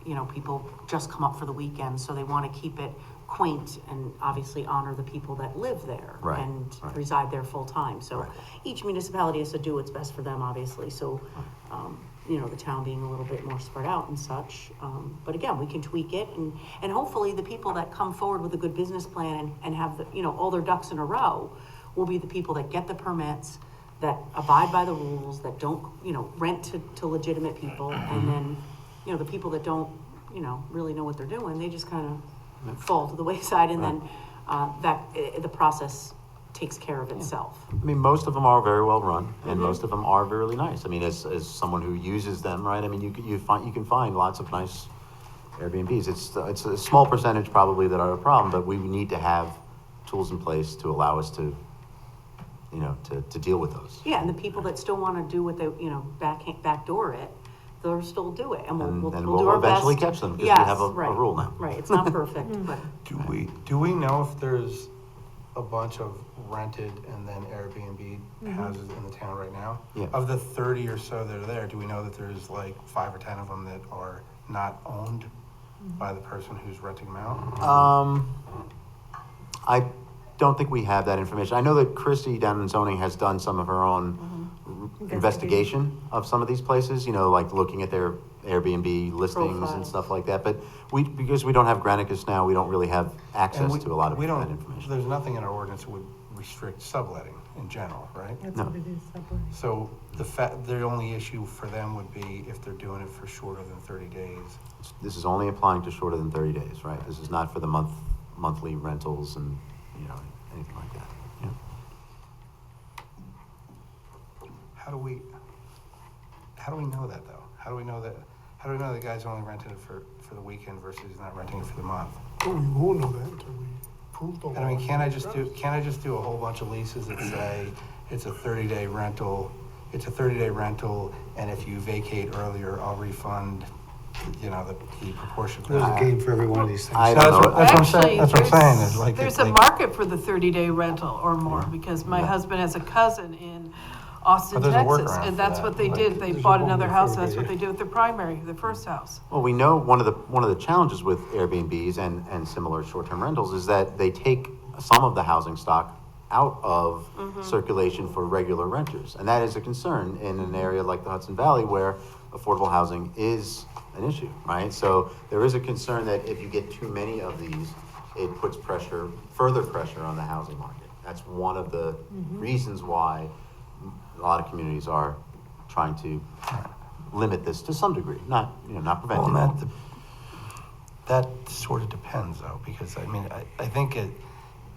you know, people just come up for the weekend, so they want to keep it quaint and obviously honor the people that live there Right, and right. reside there full time. So Right. each municipality has to do what's best for them, obviously. So, you know, the town being a little bit more spread out and such. But again, we can tweak it and hopefully the people that come forward with a good business plan and have the, you know, all their ducks in a row will be the people that get the permits, that abide by the rules, that don't, you know, rent to legitimate people. And then, you know, the people that don't, you know, really know what they're doing, they just kind of fall to the wayside, and then the process takes care of itself. I mean, most of them are very well run, and most of them are really nice. I mean, as someone who uses them, right? I mean, you can find lots of nice Airbnbs. It's a small percentage probably that are a problem, but we need to have tools in place to allow us to, you know, to deal with those. Yeah, and the people that still want to do what they, you know, backdoor it, they'll still do it, and we'll do our best. Eventually catch them because we Yes, have a right, rule now. Right, it's not perfect, but. Do we know if there's a bunch of rented and then Airbnb houses in the town right now? Yeah. Of the 30 or so that are there, do we know that there's like 5 or 10 of them that are not owned by the person who's renting them out? I don't think we have that information. I know that Christy down in zoning has done some of her own investigation of some of these places, you know, like looking at their Airbnb listings and Profiles. stuff like that. But because we don't have Granicus now, we don't really have access And to a lot of we that don't, information. there's nothing in our ordinance that would restrict subletting in general, right? That's No. what it is, subletting. So the only issue for them would be if they're doing it for shorter than 30 days. This is only applying to shorter than 30 days, right? This is not for the monthly rentals and, you know, anything like that. Yeah. How do we know that though? How do we know the guy's only rented it for the weekend versus he's not renting it for the month? Oh, we won't know that until we prove the law. And I mean, can't I just do a whole bunch of leases that say it's a 30-day rental, and if you vacate earlier, I'll refund, you know, the proportion. There's a game for every one of these things. I don't know. That's what I'm saying, that's what I'm saying, is Actually, like. there's a like- market for the 30-day rental or more, because my husband has a cousin in Austin, But there's a Texas, workaround and for that's that. what they Like, did. They there's a bought home another there house, for that's what everybody. they did with their primary, their first house. Well, we know one of the challenges with Airbnbs and similar short-term rentals is that they take some of the housing stock out of circulation for regular renters. And that is a concern in an area like the Hudson Valley where affordable housing is an issue, right? So there is a concern that if you get too many of these, it puts further pressure on the housing market. That's one of the reasons why a lot of communities are trying to limit this to some degree, not prevent Well, it. that sort of depends though, because I mean, I think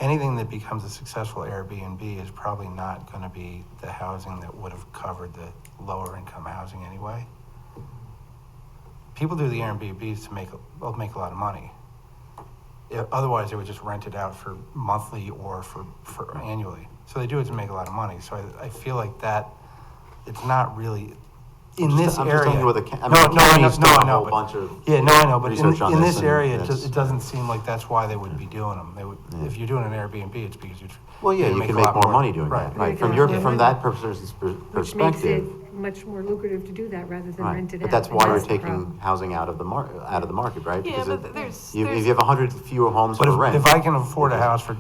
anything that becomes a successful Airbnb is probably not gonna be the housing that would have covered the lower income housing anyway. People do the Airbnbs to make a lot of money. Otherwise, they would just rent it out for monthly or for annually. So they do it to make a lot of money. So I feel like that, it's not really, in this I'm area. just telling you what the No, I county's know, done I a know, whole but- bunch of Yeah, no, I know, but research on in this, this and area, that's- it doesn't seem like that's why they would be doing them. They would, if you're doing an Airbnb, it's because you. Well, yeah, you can a make lot more money doing that, right? From that person's Which makes it perspective, much more lucrative to do that rather than right? rent it out. But that's and why we're the taking problem. housing out of the market, right? Yeah, Because but there's- if you have 100 fewer homes But for rent. if I can afford a house for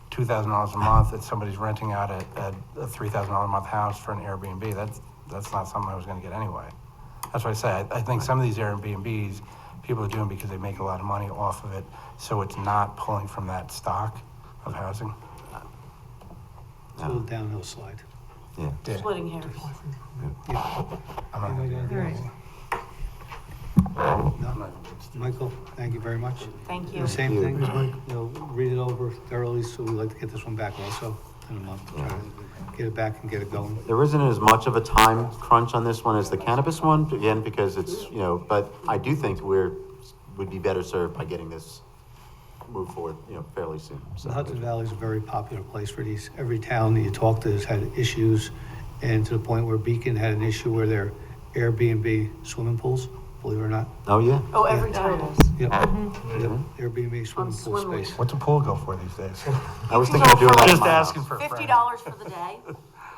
$2,000 a month, and somebody's renting out a $3,000 a month house for an Airbnb, that's not something I was gonna get anyway. That's what I say, I think some of these Airbnbs, people are doing because they make a lot of money off of it, so it's not pulling from that stock of housing. It's a little downhill slide. Yeah. Yeah. Splitting hairs. I'm not- Anybody got anything All right. else? No? Michael, thank you very much. Thank you. The same you. thing, Thanks, Mike. read it over thoroughly, so we'd like to get this one back also in a month, try to get it back and get it going. There isn't as much of a time crunch on this one as the cannabis one, again, because it's, but I do think would be better served by getting this moved forward, fairly soon. So The Hudson Valley is a very popular place for these. Every town that you talk to has had issues, and to the point where Beacon had an issue where their Airbnb swimming pools believe it or not. Oh, yeah. Oh, every town does. Yep, Mm-hmm. yep, Airbnb swimming pool swim lanes. space. What's a pool go for these days? I was thinking of doing that. at Just my house. asking for a friend. $50 for the day.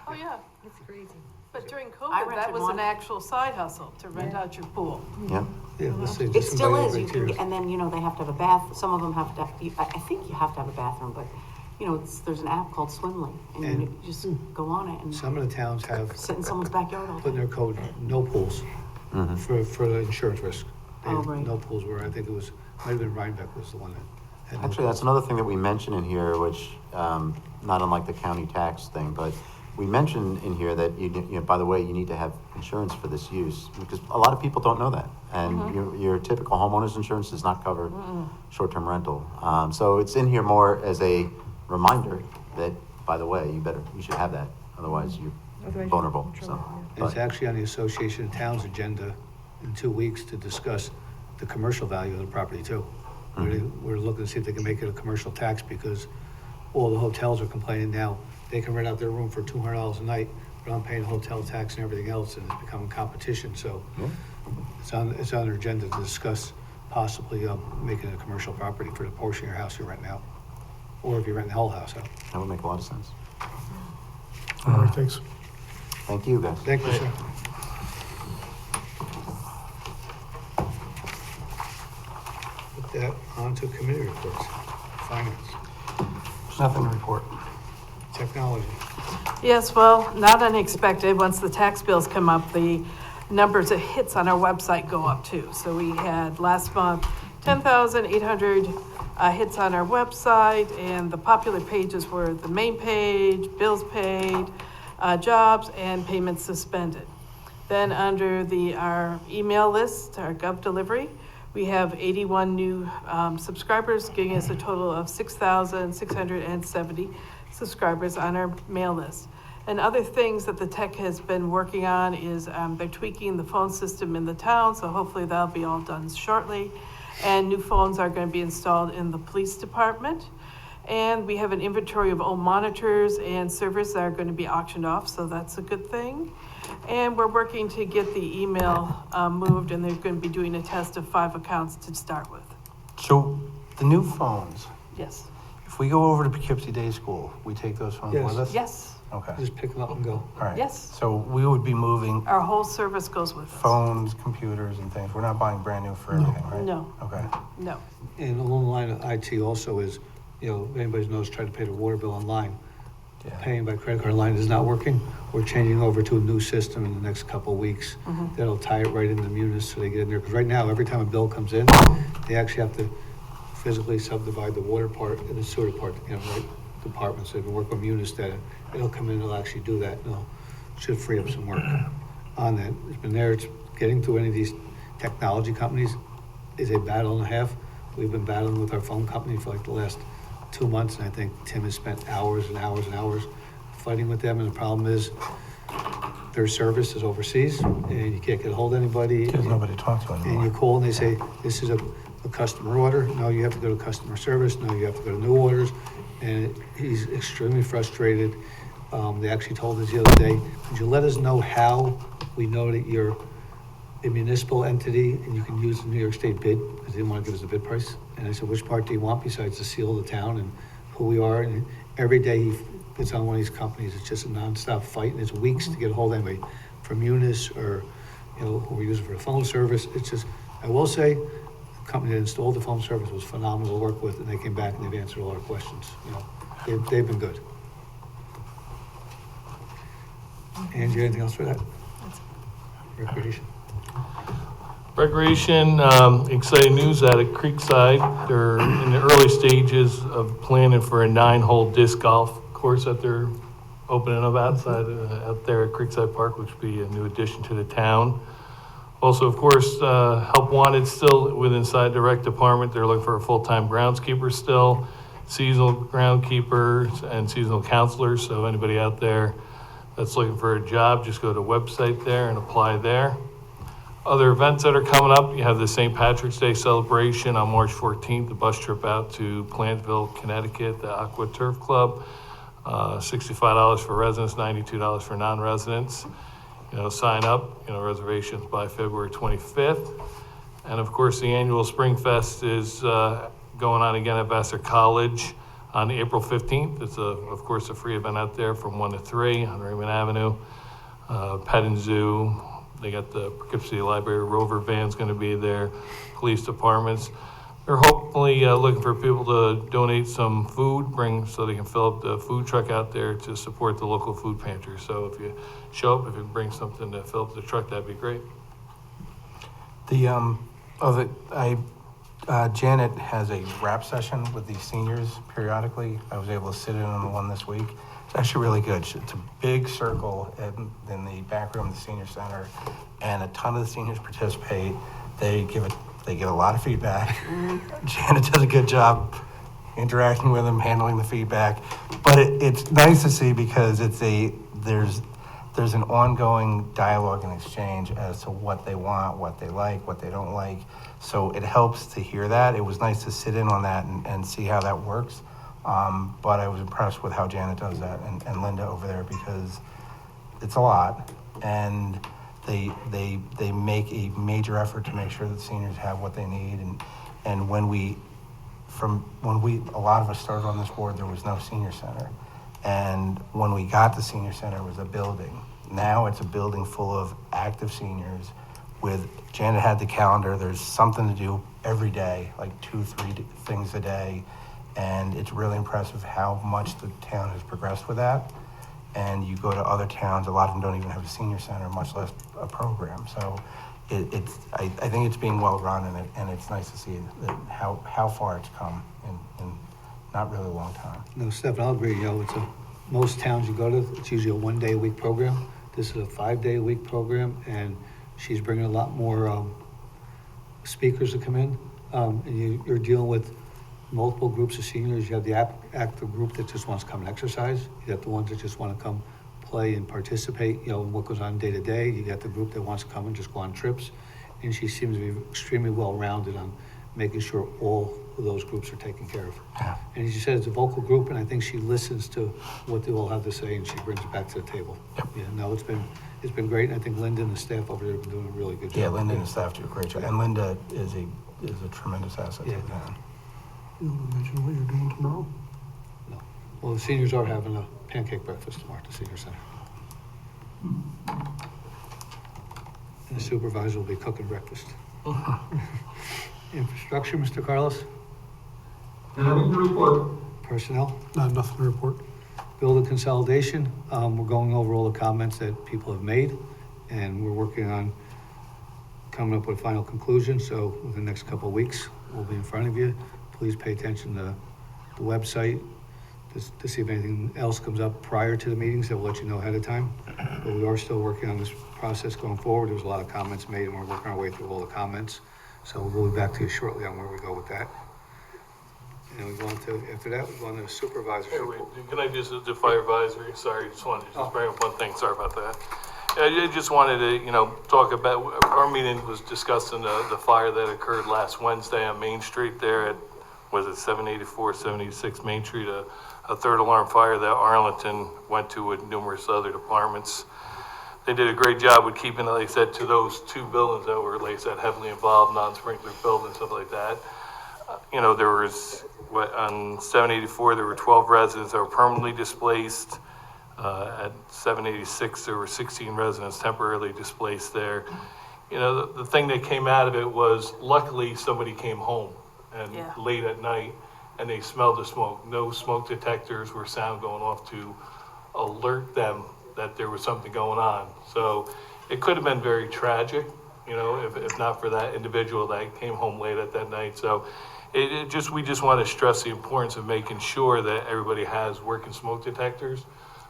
Oh, yeah. It's crazy. But during I COVID, that rented was one. an actual side hustle to rent Yeah. out your pool. Yeah. Yeah, let's say It just still invite is, you everybody can, to- and then, you know, they have to have a bath, some of them have to, I think you have to have a bathroom, but, you know, there's an app called Swimly, and And- you just go on it and Some of the towns have sit in someone's backyard all put in day. their code, no pools Mhm. for the insurance risk. They Oh, have right. No pools where I think it was, might have been Rhinebeck was the one that had no Actually, that's pools. another thing that we mention in here, which, not unlike the county tax thing, but we mention in here that you know, by the way, you need to have insurance for this use, because a lot of people don't know that. And your typical homeowner's insurance does not cover short-term rental. So it's in here more as a reminder that, by the way, you should have that, otherwise you're Otherwise you're vulnerable, in so. trouble, And it's but- actually on the Association of Towns agenda in 2 weeks to discuss the commercial value of the property too. We're looking to see if they can make it a commercial tax, because all the hotels are complaining now. They can rent out their room for $200 a night, but I'm paying hotel tax and everything else, and it's becoming competition, so Yeah. it's on their agenda to discuss possibly making it a commercial property for the portion of your house you're renting out, or if you're renting the whole house out. That would make a lot of sense. All right, thanks. Thank you, guys. Thank you, sir. With that, on to committee reports. Finance, Nothing to report. technology. Yes, well, not unexpected. Once the tax bills come up, the numbers of hits on our website go up too. So we had last month 10,800 hits on our website, and the popular pages were the main page, bills paid, jobs, and payments suspended. Then under our email list, our Gov delivery, we have 81 new subscribers, giving us a total of 6,670 subscribers on our mail list. And other things that the tech has been working on is they're tweaking the phone system in the town, so hopefully that'll be all done shortly. And new phones are going to be installed in the police department. And we have an inventory of old monitors and servers that are going to be auctioned off, so that's a good thing. And we're working to get the email moved, and they're going to be doing a test of 5 accounts to start with. So the new phones, Yes. if we go over to Poughkeepsie Day School, we take those phones Yes. with us? Yes. Okay, Just pick them up and go. all right. Yes. So we would be moving Our whole service goes with us. phones, computers and things. We're not buying brand new for everything, right? No. Okay. No. And along the line of IT also is, you know, if anybody knows, try to pay the water bill online. Yeah. Paying by credit card line is not working. We're changing over to a new system in the next couple of weeks. That'll tie it right into Munis so they get in there. Because right now, every time a bill comes in, they actually have to physically subdivide the water part and the sewer part, you know, right departments. So they can work with Munis that it'll come in, it'll actually do that. It'll, should free up some work on that. It's been there, it's getting through any of these technology companies is a battle and a half. We've been battling with our phone company for like the last 2 months, and I think Tim has spent hours and hours and hours fighting with them, and the problem is their service is overseas, and you can't get a hold of anybody. There's nobody to talk to And you anymore. call and they say, this is a customer order. No, you have to go to customer service. No, you have to go to new orders. And he's extremely frustrated. They actually told us the other day, could you let us know how we know that you're a municipal entity and you can use the New York State bid? Because they didn't want to give us a bid price. And I said, which part do you want besides the seal of the town and who we are? And every day he gets on one of these companies, it's just a nonstop fight, and it's weeks to get a hold of anybody from Munis or, you know, who we're using for the phone service. It's just, I will say, the company that installed the phone service was phenomenal to work with, and they came back and they've answered all our questions. You know, they've been good. Angie, anything else for that? Recreation. Recreation, exciting news out of Creekside. They're in the early stages of planning for a 9-hole disc golf course that they're opening up outside, out there at Creekside Park, which would be a new addition to the town. Also, of course, help wanted still with inside the rec department. They're looking for a full-time groundskeeper still, seasonal groundkeepers and seasonal counselors. So anybody out there that's looking for a job, just go to the website there and apply there. Other events that are coming up, you have the St. Patrick's Day celebration on March 14th, the bus trip out to Plantville, Connecticut, the Aqua Turf Club, $65 for residents, $92 for non-residents. sign up, reservations by February 25th. And of course, the annual Spring Fest is going on again at Vassar College on April 15th. It's of course a free event out there from 1 to 3 on Raymond Avenue. Pet and Zoo, they got the Poughkeepsie Library Rover van's going to be there, police departments. They're hopefully looking for people to donate some food, so they can fill up the food truck out there to support the local food pantry. So if you show up, if you bring something to fill up the truck, that'd be great. Janet has a rap session with the seniors periodically. I was able to sit in on the one this week. It's actually really good. It's a big circle in the back room of the senior center, and a ton of the seniors participate. They get a lot of feedback. Janet does a good job interacting with them, handling the feedback. But it's nice to see because there's an ongoing dialogue and exchange as to what they want, what they like, what they don't like. So it helps to hear that. It was nice to sit in on that and see how that works. But I was impressed with how Janet does that and Linda over there, because it's a lot. And they make a major effort to make sure that seniors have what they need. And when a lot of us started on this board, there was no senior center. And when we got the senior center, it was a building. Now it's a building full of active seniors Janet had the calendar. There's something to do every day, like 2-3 things a day. And it's really impressive how much the town has progressed with that. And you go to other towns, a lot of them don't even have a senior center, much less a program. So I think it's being well run, and it's nice to see how far it's come in not really a long time. No, Stephen, I'll agree. Most towns you go to, it's usually a 1-day-a-week program. This is a 5-day-a-week program, and she's bringing a lot more speakers to come in. And you're dealing with multiple groups of seniors. You have the active group that just wants to come and exercise. You got the ones that just want to come play and participate, in what goes on day to day. You got the group that wants to come and just go on trips. And she seems to be extremely well-rounded on making sure all of those groups are taken care of. Yeah. And she said it's a vocal group, and I think she listens to what they all have to say, and she brings it back to the table. Yep. Yeah, no, it's been great, and I think Linda and the staff over there have been doing a really good job. Yeah, Linda and the staff do a great job. And Linda is a tremendous asset to the town. You want to mention what you're doing tomorrow? No. Well, the seniors are having a pancake breakfast tomorrow at the senior center. And the supervisor will be cooking breakfast. Infrastructure, Mr. Carlos? Nothing to report. Personnel? Nothing to report. Building consolidation, we're going over all the comments that people have made, and we're working on coming up with a final conclusion. So within the next couple of weeks, we'll be in front of you. Please pay attention to the website to see if anything else comes up prior to the meetings. That will let you know ahead of time. But we are still working on this process going forward. There's a lot of comments made, and we're working our way through all the comments. So we'll be back to you shortly on where we go with that. And we go on to, after that, we go on to supervisor. Hey, wait, can I just, the fire advisory, sorry, just wanted to just bring up one thing, sorry about that. I just wanted to, talk about, our meeting was discussing the fire that occurred last Wednesday on Main Street there at, was it 784, 786 Main Street, a third alarm fire that Arlington went to with numerous other departments. They did a great job with keeping, like I said, to those 2 buildings that were, like I said, heavily involved, non-sprinkler buildings, stuff like that. There was, on 784, there were 12 residents that were permanently displaced. At 786, there were 16 residents temporarily displaced there. The thing that came out of it was, luckily, somebody came home and late at night, and they smelled the smoke. No smoke detectors or sound going off to alert them that there was something going on. So it could have been very tragic, if not for that individual that came home late at that night. So we just want to stress the importance of making sure that everybody has working smoke detectors.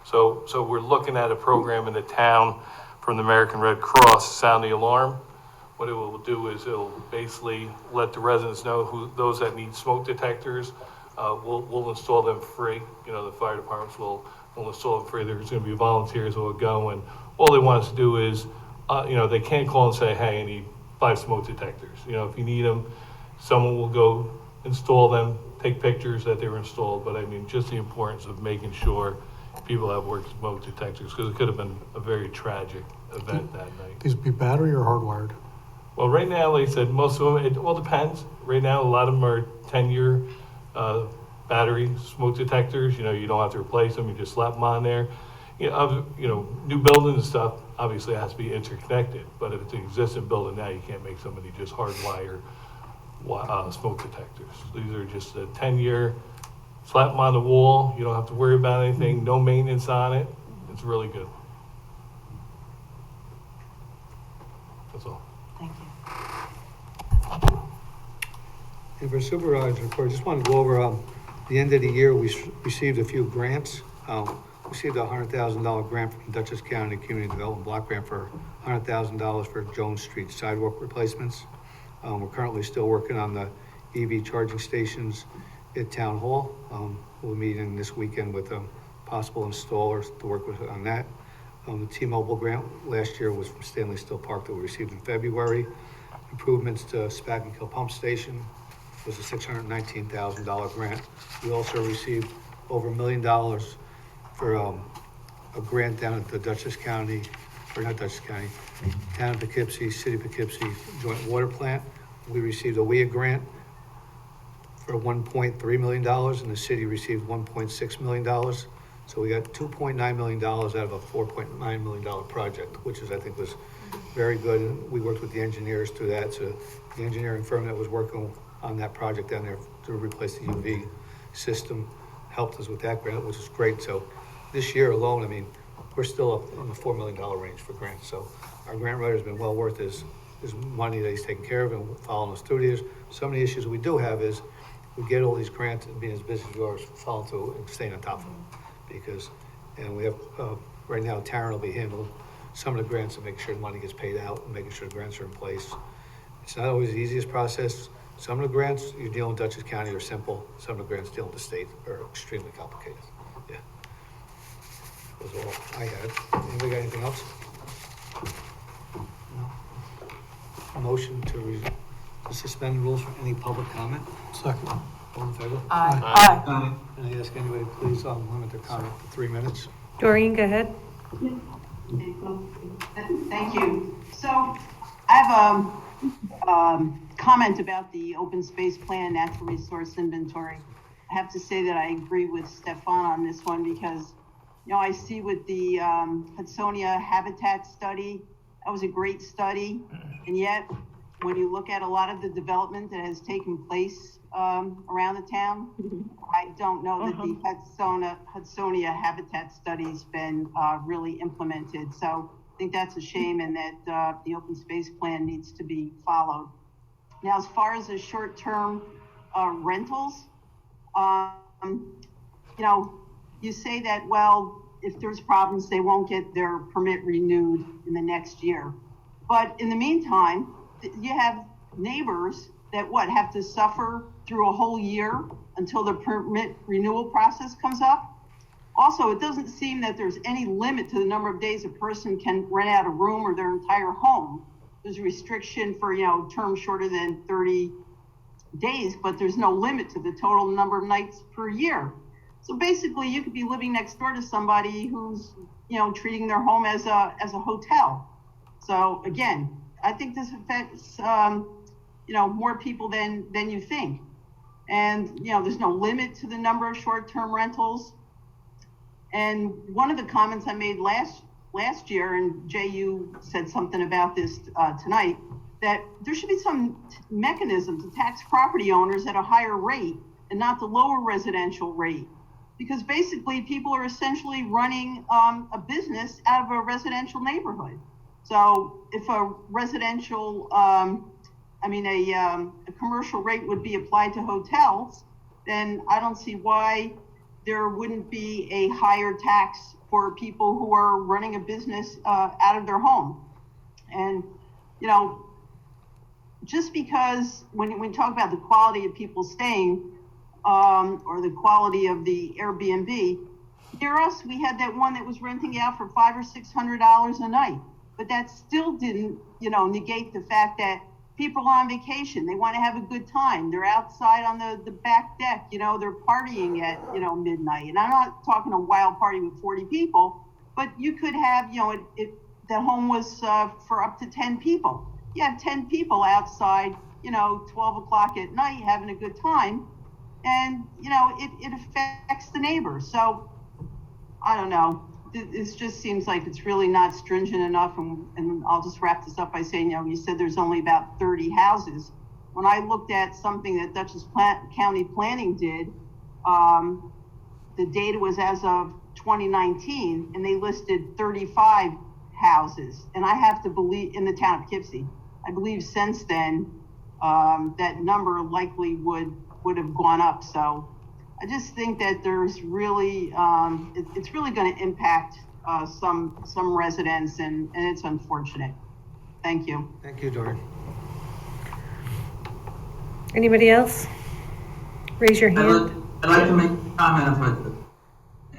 So we're looking at a program in the town from the American Red Cross, Sound the Alarm. What it will do is it'll basically let the residents know those that need smoke detectors. We'll install them free. The fire departments will install them free. There's going to be volunteers who will go, and all they want us to do is, they can't call and say, hey, I need 5 smoke detectors. If you need them, someone will go install them, take pictures that they were installed. But just the importance of making sure people have working smoke detectors, because it could have been a very tragic event that night. These would be battery or hardwired? Well, right now, like I said, most of them, it all depends. Right now, a lot of them are 10-year battery smoke detectors. You know, you don't have to replace them, you just slap them on there. New buildings and stuff, obviously it has to be interconnected, but if it's an existing building now, you can't make somebody just hardwire smoke detectors. These are just a 10-year, slap them on the wall, you don't have to worry about anything, no maintenance on it. It's really good. That's all. Thank you. And for supervisor report, just want to go over, the end of the year, we received a few grants. Received a $100,000 grant from Dutchess County Community Development Block Grant for $100,000 for Jones Street sidewalk replacements. We're currently still working on the EV charging stations at Town Hall. We're meeting this weekend with possible installers to work with on that. The T-Mobile grant last year was from Stanley Still Park that we received in February. Improvements to Spackenkill Pump Station was a $619,000 grant. We also received over $1 million for a grant down at the Dutchess County, or not Dutchess County, Town of Poughkeepsie, City of Poughkeepsie Joint Water Plant. We received a WIA grant for $1.3 million, and the city received $1.6 million. So we got $2.9 million out of a $4.9 million project, which I think was very good. And we worked with the engineers through that. So the engineering firm that was working on that project down there to replace the UV system helped us with that grant, which is great. So this year alone, I mean, we're still up in the $4 million range for grants. So our grant writer's been well worth his money that he's taking care of and following us through these. Some of the issues we do have is we get all these grants and being as busy as we are, following through and staying on top of them. Because, and we have, right now, Taryn will be handling some of the grants to make sure the money gets paid out and making sure the grants are in place. It's not always the easiest process. Some of the grants you're dealing with Dutchess County are simple. Some of the grants dealing with the state are extremely complicated. Yeah. That was all I had. Anybody got anything else? No? Motion to suspend rules for any public comment? Second. All in favor? Aye. And I ask anybody to please limit their comment to 3 minutes. Doreen, go ahead. Thank you. So I have a comment about the open space plan, natural resource inventory. I have to say that I agree with Stefan on this one because, I see with the Hudsonia habitat study, that was a great study. And yet, when you look at a lot of the development that has taken place around the town, I don't know that the Hudsonia habitat study's been really implemented. So I think that's a shame, and that the open space plan needs to be followed. Now, as far as the short-term rentals, you say that, well, if there's problems, they won't get their permit renewed in the next year. But in the meantime, you have neighbors that have to suffer through a whole year until the permit renewal process comes up. Also, it doesn't seem that there's any limit to the number of days a person can rent out a room or their entire home. There's a restriction for, terms shorter than 30 days, but there's no limit to the total number of nights per year. So basically, you could be living next door to somebody who's, treating their home as a hotel. So again, I think this affects, more people than you think. And, there's no limit to the number of short-term rentals. And one of the comments I made last year, and Jay, you said something about this tonight, that there should be some mechanism to tax property owners at a higher rate and not the lower residential rate. Because basically people are essentially running a business out of a residential neighborhood. So if a residential, a commercial rate would be applied to hotels, then I don't see why there wouldn't be a higher tax for people who are running a business out of their home. And, just because when we talk about the quality of people staying, or the quality of the Airbnb, near us, we had that one that was renting out for $500 or $600 a night. But that still didn't, negate the fact that people are on vacation. They want to have a good time. They're outside on the back deck, they're partying at, midnight. And I'm not talking a wild party with 40 people, but you could have, that home was for up to 10 people. You have 10 people outside, 12 o'clock at night having a good time, and, it affects the neighbors. So, I don't know. It just seems like it's really not stringent enough, and I'll just wrap this up by saying, you said there's only about 30 houses. When I looked at something that Dutchess County Planning did, the data was as of 2019, and they listed 35 houses. And I have to believe, in the town of Poughkeepsie, I believe since then, that number likely would have gone up. So I just think that there's really, it's really going to impact some residents, and it's unfortunate. Thank you. Thank you, Doreen. Anybody else? Raise your hand. I'd like to make a comment if I could.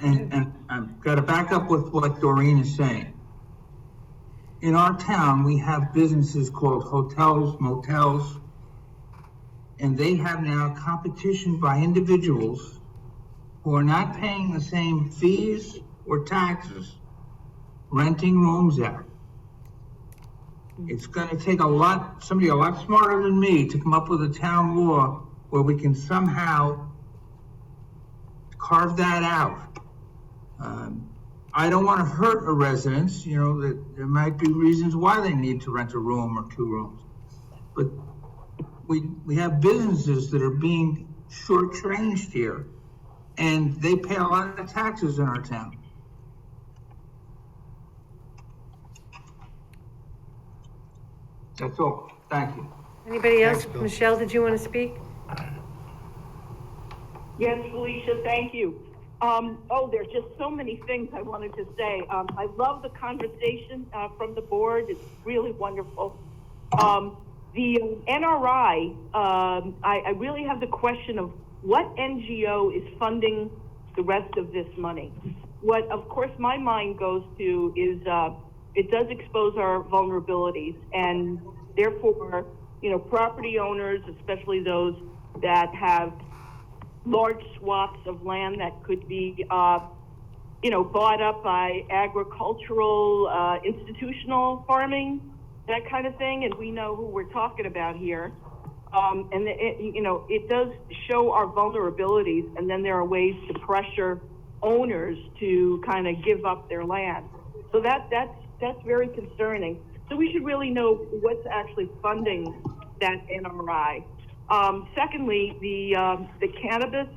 And I've got to back up with what Doreen is saying. In our town, we have businesses called hotels, motels, and they have now competition by individuals who are not paying the same fees or taxes, renting rooms out. It's going to take somebody a lot smarter than me to come up with a town law where we can somehow carve that out. I don't want to hurt a residence, that there might be reasons why they need to rent a room or two rooms. But we have businesses that are being shortchanged here, and they pay a lot of taxes in our town. That's all. Thank you. Anybody else? Thanks, Bill. Michelle, did you want to speak? Yes, Felicia, thank you. There's just so many things I wanted to say. I love the conversation from the board. It's really wonderful. The NRI, I really have the question of what NGO is funding the rest of this money. What, of course, my mind goes to is it does expose our vulnerabilities, and therefore, property owners, especially those that have large swaths of land that could be, bought up by agricultural, institutional farming, that kind of thing, and we know who we're talking about here. And it does show our vulnerabilities, and then there are ways to pressure owners to kind of give up their land. So that's very concerning. So we should really know what's actually funding that NRI. Secondly, the cannabis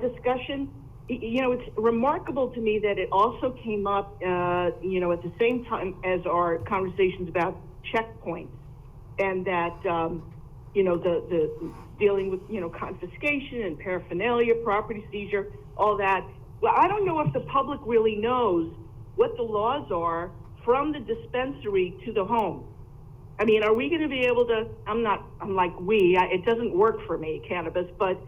discussion. It's remarkable to me that it also came up, at the same time as our conversations about checkpoints, and that, the dealing with, confiscation and paraphernalia, property seizure, all that. Well, I don't know if the public really knows what the laws are from the dispensary to the home. I mean, are we going to be able to, it doesn't work for me, cannabis, but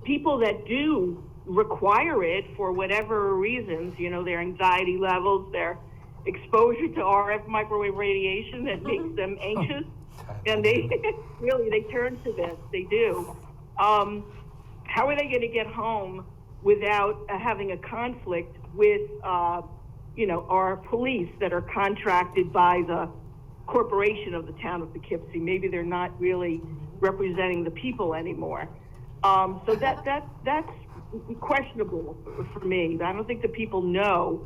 people that do require it for whatever reasons, their anxiety levels, their exposure to RF microwave radiation that makes them anxious, and they turn to this, they do. How are they going to get home without having a conflict with, our police that are contracted by the corporation of the town of Poughkeepsie? Maybe they're not really representing the people anymore. So that's questionable for me. I don't think the people know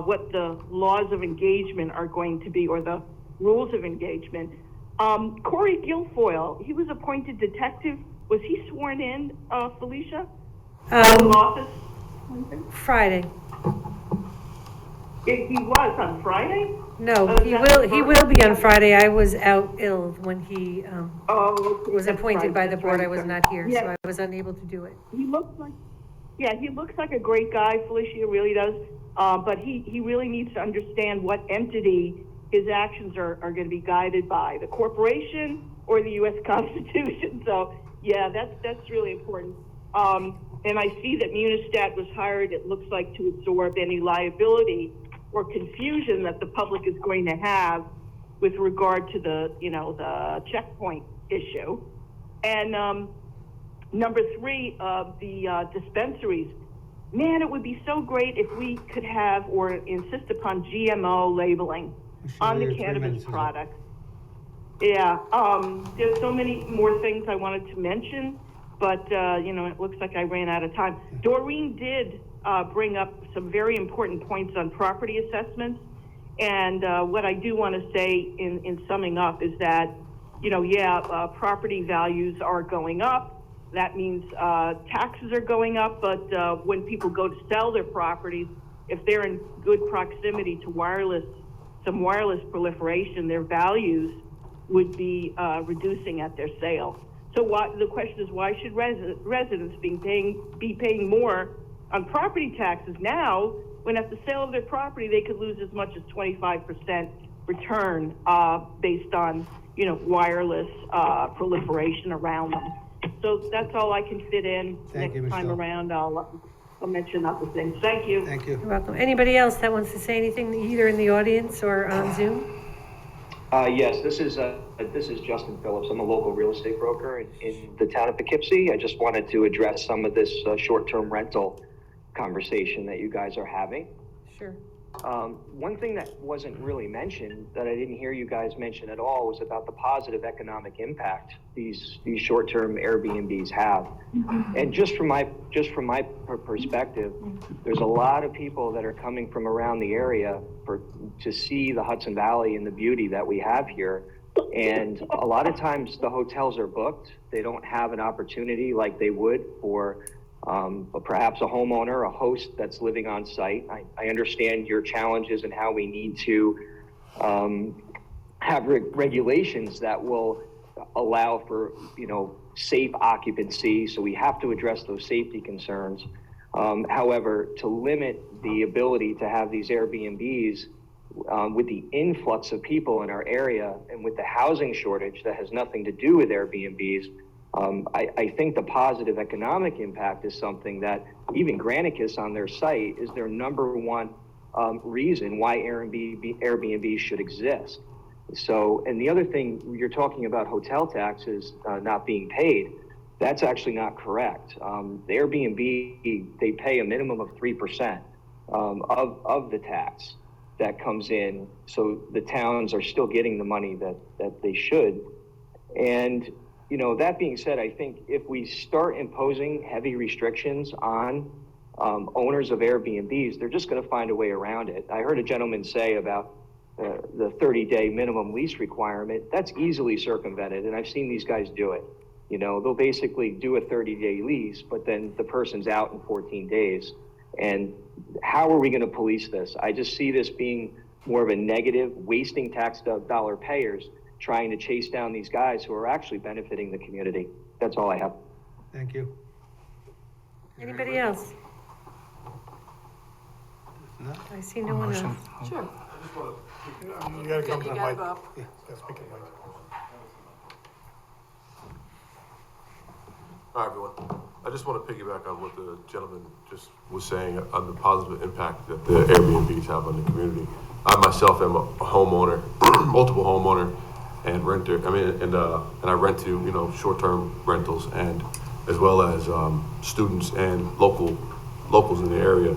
what the laws of engagement are going to be, or the rules of engagement. Corey Guilfoyle, he was appointed detective. Was he sworn in, Felicia? Office? Friday. He was on Friday? No, he will be on Friday. I was out ill when he was appointed by the board. I was not here, so I was unable to do it. He looks like a great guy, Felicia, really does. But he really needs to understand what entity his actions are going to be guided by, the corporation or the U.S. Constitution. So yeah, that's really important. And I see that Munistat was hired, it looks like, to absorb any liability or confusion that the public is going to have with regard to the checkpoint issue. And number three, the dispensaries. man, it would be so great if we could have or insist upon GMO labeling on Your the 3 cannabis minutes is up. products. Yeah, there's so many more things I wanted to mention, but, it looks like I ran out of time. Doreen did, bring up some very important points on property assessments. And, what I do want to say in summing up is that, property values are going up. That means, taxes are going up, but, when people go to sell their properties, if they're in good proximity to some wireless proliferation, their values would be reducing at their sale. So the question is, why should residents be paying more on property taxes now, when at the sale of their property, they could lose as much as 25% return based on, wireless proliferation around them. So that's all I can fit in. Thank you, Next time Michelle. around, I'll mention other things. Thank you. Thank you. You're welcome. Anybody else that wants to say anything, either in the audience or on Zoom? Yes, this is Justin Phillips. I'm a local real estate broker in the town of Poughkeepsie. I just wanted to address some of this short-term rental conversation that you guys are having. Sure. One thing that wasn't really mentioned, that I didn't hear you guys mention at all, was about the positive economic impact these short-term Airbnbs have. And just from my perspective, there's a lot of people that are coming from around the area to see the Hudson Valley and the beauty that we have here. And a lot of times the hotels are booked. They don't have an opportunity like they would for perhaps a homeowner, a host that's living on site. I understand your challenges and how we need to have regulations that will allow for, safe occupancy. So we have to address those safety concerns. However, to limit the ability to have these Airbnbs with the influx of people in our area and with the housing shortage that has nothing to do with Airbnbs, I think the positive economic impact is something that even Granicus on their site is their number one reason why Airbnb should exist. So, and the other thing, you're talking about hotel taxes not being paid. That's actually not correct. The Airbnb, they pay a minimum of 3% of the tax that comes in. So the towns are still getting the money that they should. And that being said, I think if we start imposing heavy restrictions on owners of Airbnbs, they're just going to find a way around it. I heard a gentleman say about the 30-day minimum lease requirement. That's easily circumvented, and I've seen these guys do it. They'll basically do a 30-day lease, but then the person's out in 14 days. And how are we going to police this? I just see this being more of a negative, wasting tax dollar payers trying to chase down these guys who are actually benefiting the community. That's all I have. Thank you. Anybody else? No? I see no one else. Sure. You gotta come to the You gotta mic. go up. Yeah, speak it, Mike. Hi, everyone. I just want to piggyback on what the gentleman just was saying on the positive impact that the Airbnbs have on the community. I myself am a homeowner, multiple homeowner and renter. And I rent to, short-term rentals and as well as students and locals in the area.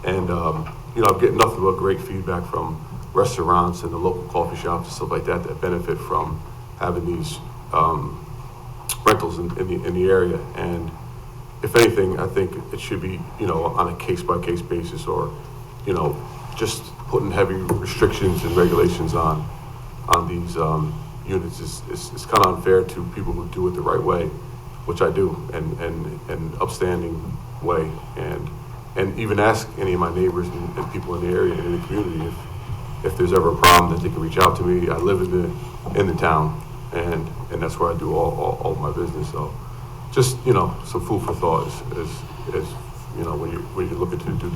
And, I'm getting nothing but great feedback from restaurants and the local coffee shops and stuff like that benefit from having these rentals in the area. And if anything, I think it should be, on a case-by-case basis or, just putting heavy restrictions and regulations on these units is kind of unfair to people who do it the right way, which I do, and upstanding way. And even ask any of my neighbors and people in the area and in the community if there's ever a problem that they can reach out to me. I live in the town, and that's where I do all of my business. So just, some food for thought is when you're looking to do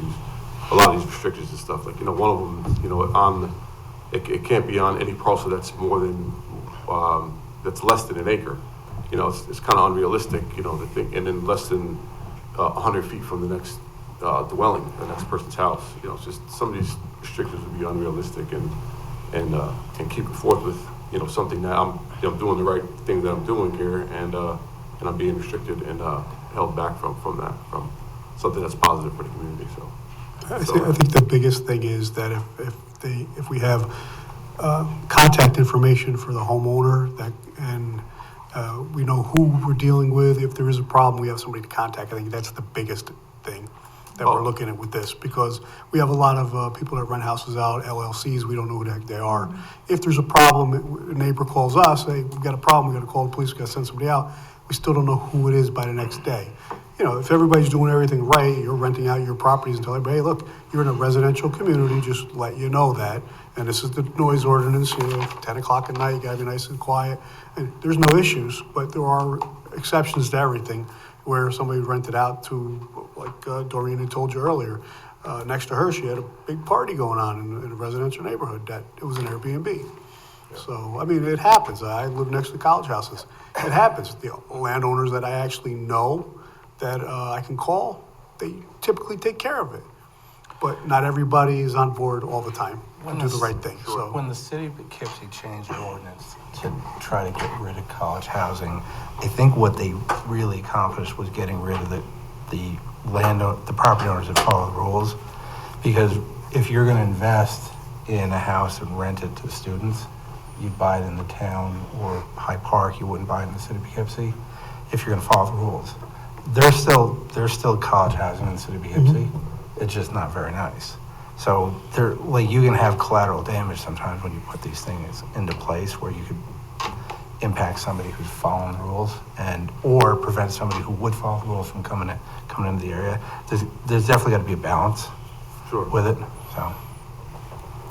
a lot of these restrictions and stuff. Like, one of them, it can't be on any parcel that's more than, that's less than an acre. It's kind of unrealistic, to think, and then less than 100 feet from the next dwelling, the next person's house. It's just some of these restrictions would be unrealistic, and keep it forth with, something that I'm doing the right thing that I'm doing here, and I'm being restricted and held back from that. something that's positive for the community, so. I think the biggest thing is that if we have contact information for the homeowner that, and we know who we're dealing with, if there is a problem, we have somebody to contact. I think that's the biggest thing that we're looking at with this, because we have a lot of people that rent houses out, LLCs, we don't know who the heck they are. If there's a problem, a neighbor calls us, hey, we've got a problem, we gotta call the police, we gotta send somebody out, we still don't know who it is by the next day. You know, if everybody's doing everything right, you're renting out your properties and tell everybody, hey, look, you're in a residential community, just let you know that. And this is the noise ordinance, 10 o'clock at night, you gotta be nice and quiet. And there's no issues, but there are exceptions to everything, where somebody rented out to, like Doreen had told you earlier, next to her, she had a big party going on in a residential neighborhood that it was an Airbnb. So, I mean, it happens. I live next to college houses. It happens. The landowners that I actually know that I can call, they typically take care of it. But not everybody is on board all the time to do the right thing, so. When the city of Poughkeepsie changed their ordinance to try to get rid of college housing, I think what they really accomplished was getting rid of the property owners that follow the rules. Because if you're gonna invest in a house and rent it to students, you'd buy it in the town or High Park, you wouldn't buy it in the city of Poughkeepsie, if you're gonna follow the rules. There's still college housing in the city of Poughkeepsie. It's just not very nice. So you can have collateral damage sometimes when you put these things into place, where you could impact somebody who's following the rules or prevent somebody who would follow the rules from coming into the area. There's definitely got to be a balance with it. So.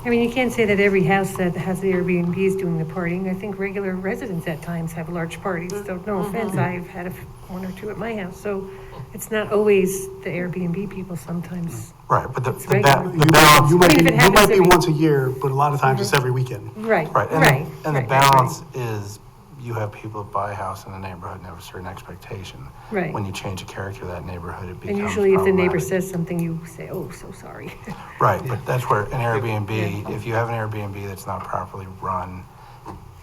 I mean, you can't say that every house that has the Airbnb is doing the partying. I think regular residents at times have large parties, so no offense, I've had one or two at my house. So it's not always the Airbnb people sometimes. Right, but the You balance. might be once a year, but a lot of times it's every weekend. Right, And the balance is, you have people that buy a house in a neighborhood and have a certain expectation. Right. When you change the character of that neighborhood, it becomes And usually if the neighbor problematic. says something, you say, oh, so sorry. Right, but that's where an Airbnb, if you have an Airbnb that's not properly run,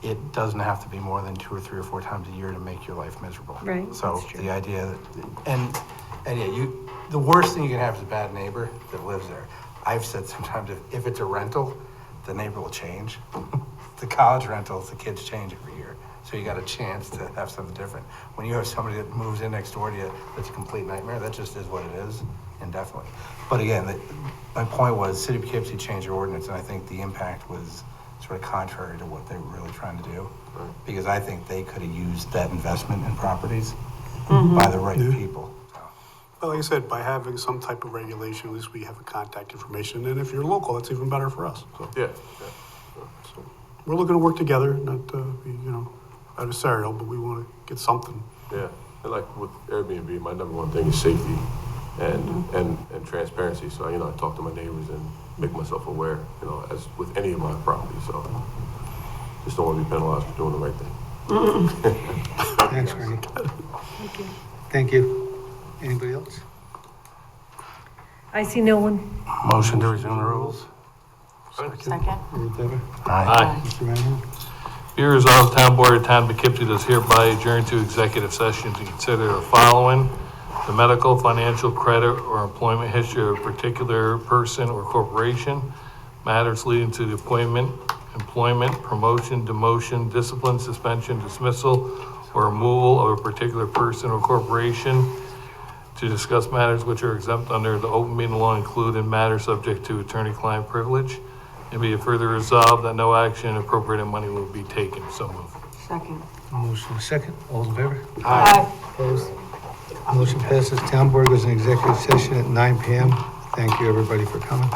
it doesn't have to be more than 2 or 3 or 4 times a year to make your life miserable. Right, So that's true. the idea that, the worst thing you can have is a bad neighbor that lives there. I've said sometimes if it's a rental, the neighbor will change. The college rentals, the kids change every year. So you got a chance to have something different. When you have somebody that moves in next door to you, that's a complete nightmare. That just is what it is, indefinitely. But again, my point was, City of Poughkeepsie changed their ordinance, and I think the impact was sort of contrary to what they were really trying to do. Because I think they could have used that investment in properties by the right people. Well, like I said, by having some type of regulation, at least we have a contact information, and if you're local, that's even better for us. So Yeah. we're looking to work together, not to be, adversarial, but we want to get something. Yeah, and like with Airbnb, my number one thing is safety and transparency. So, I talk to my neighbors and make myself aware, as with any of my properties. So just don't want to be penalized for doing the right thing. Thanks, Randy. Thank you. Anybody else? I see no one. Motion to resume the rules? Second. All in favor? Aye. Mr. Randall? Be resolved, Town Board of Town of Poughkeepsie does hereby adjourn to executive session to consider the following: the medical, financial, credit, or employment history of a particular person or corporation, matters leading to the appointment, employment, promotion, demotion, discipline, suspension, dismissal, or removal of a particular person or corporation, to discuss matters which are exempt under the open meeting law, including matters subject to attorney-client privilege. And be it further resolved that no action appropriated money will be taken. So moved. Second. Motion is second. All in favor? Aye. Opposed? Motion passes. Town Board goes in executive session at 9 PM. Thank you, everybody, for coming.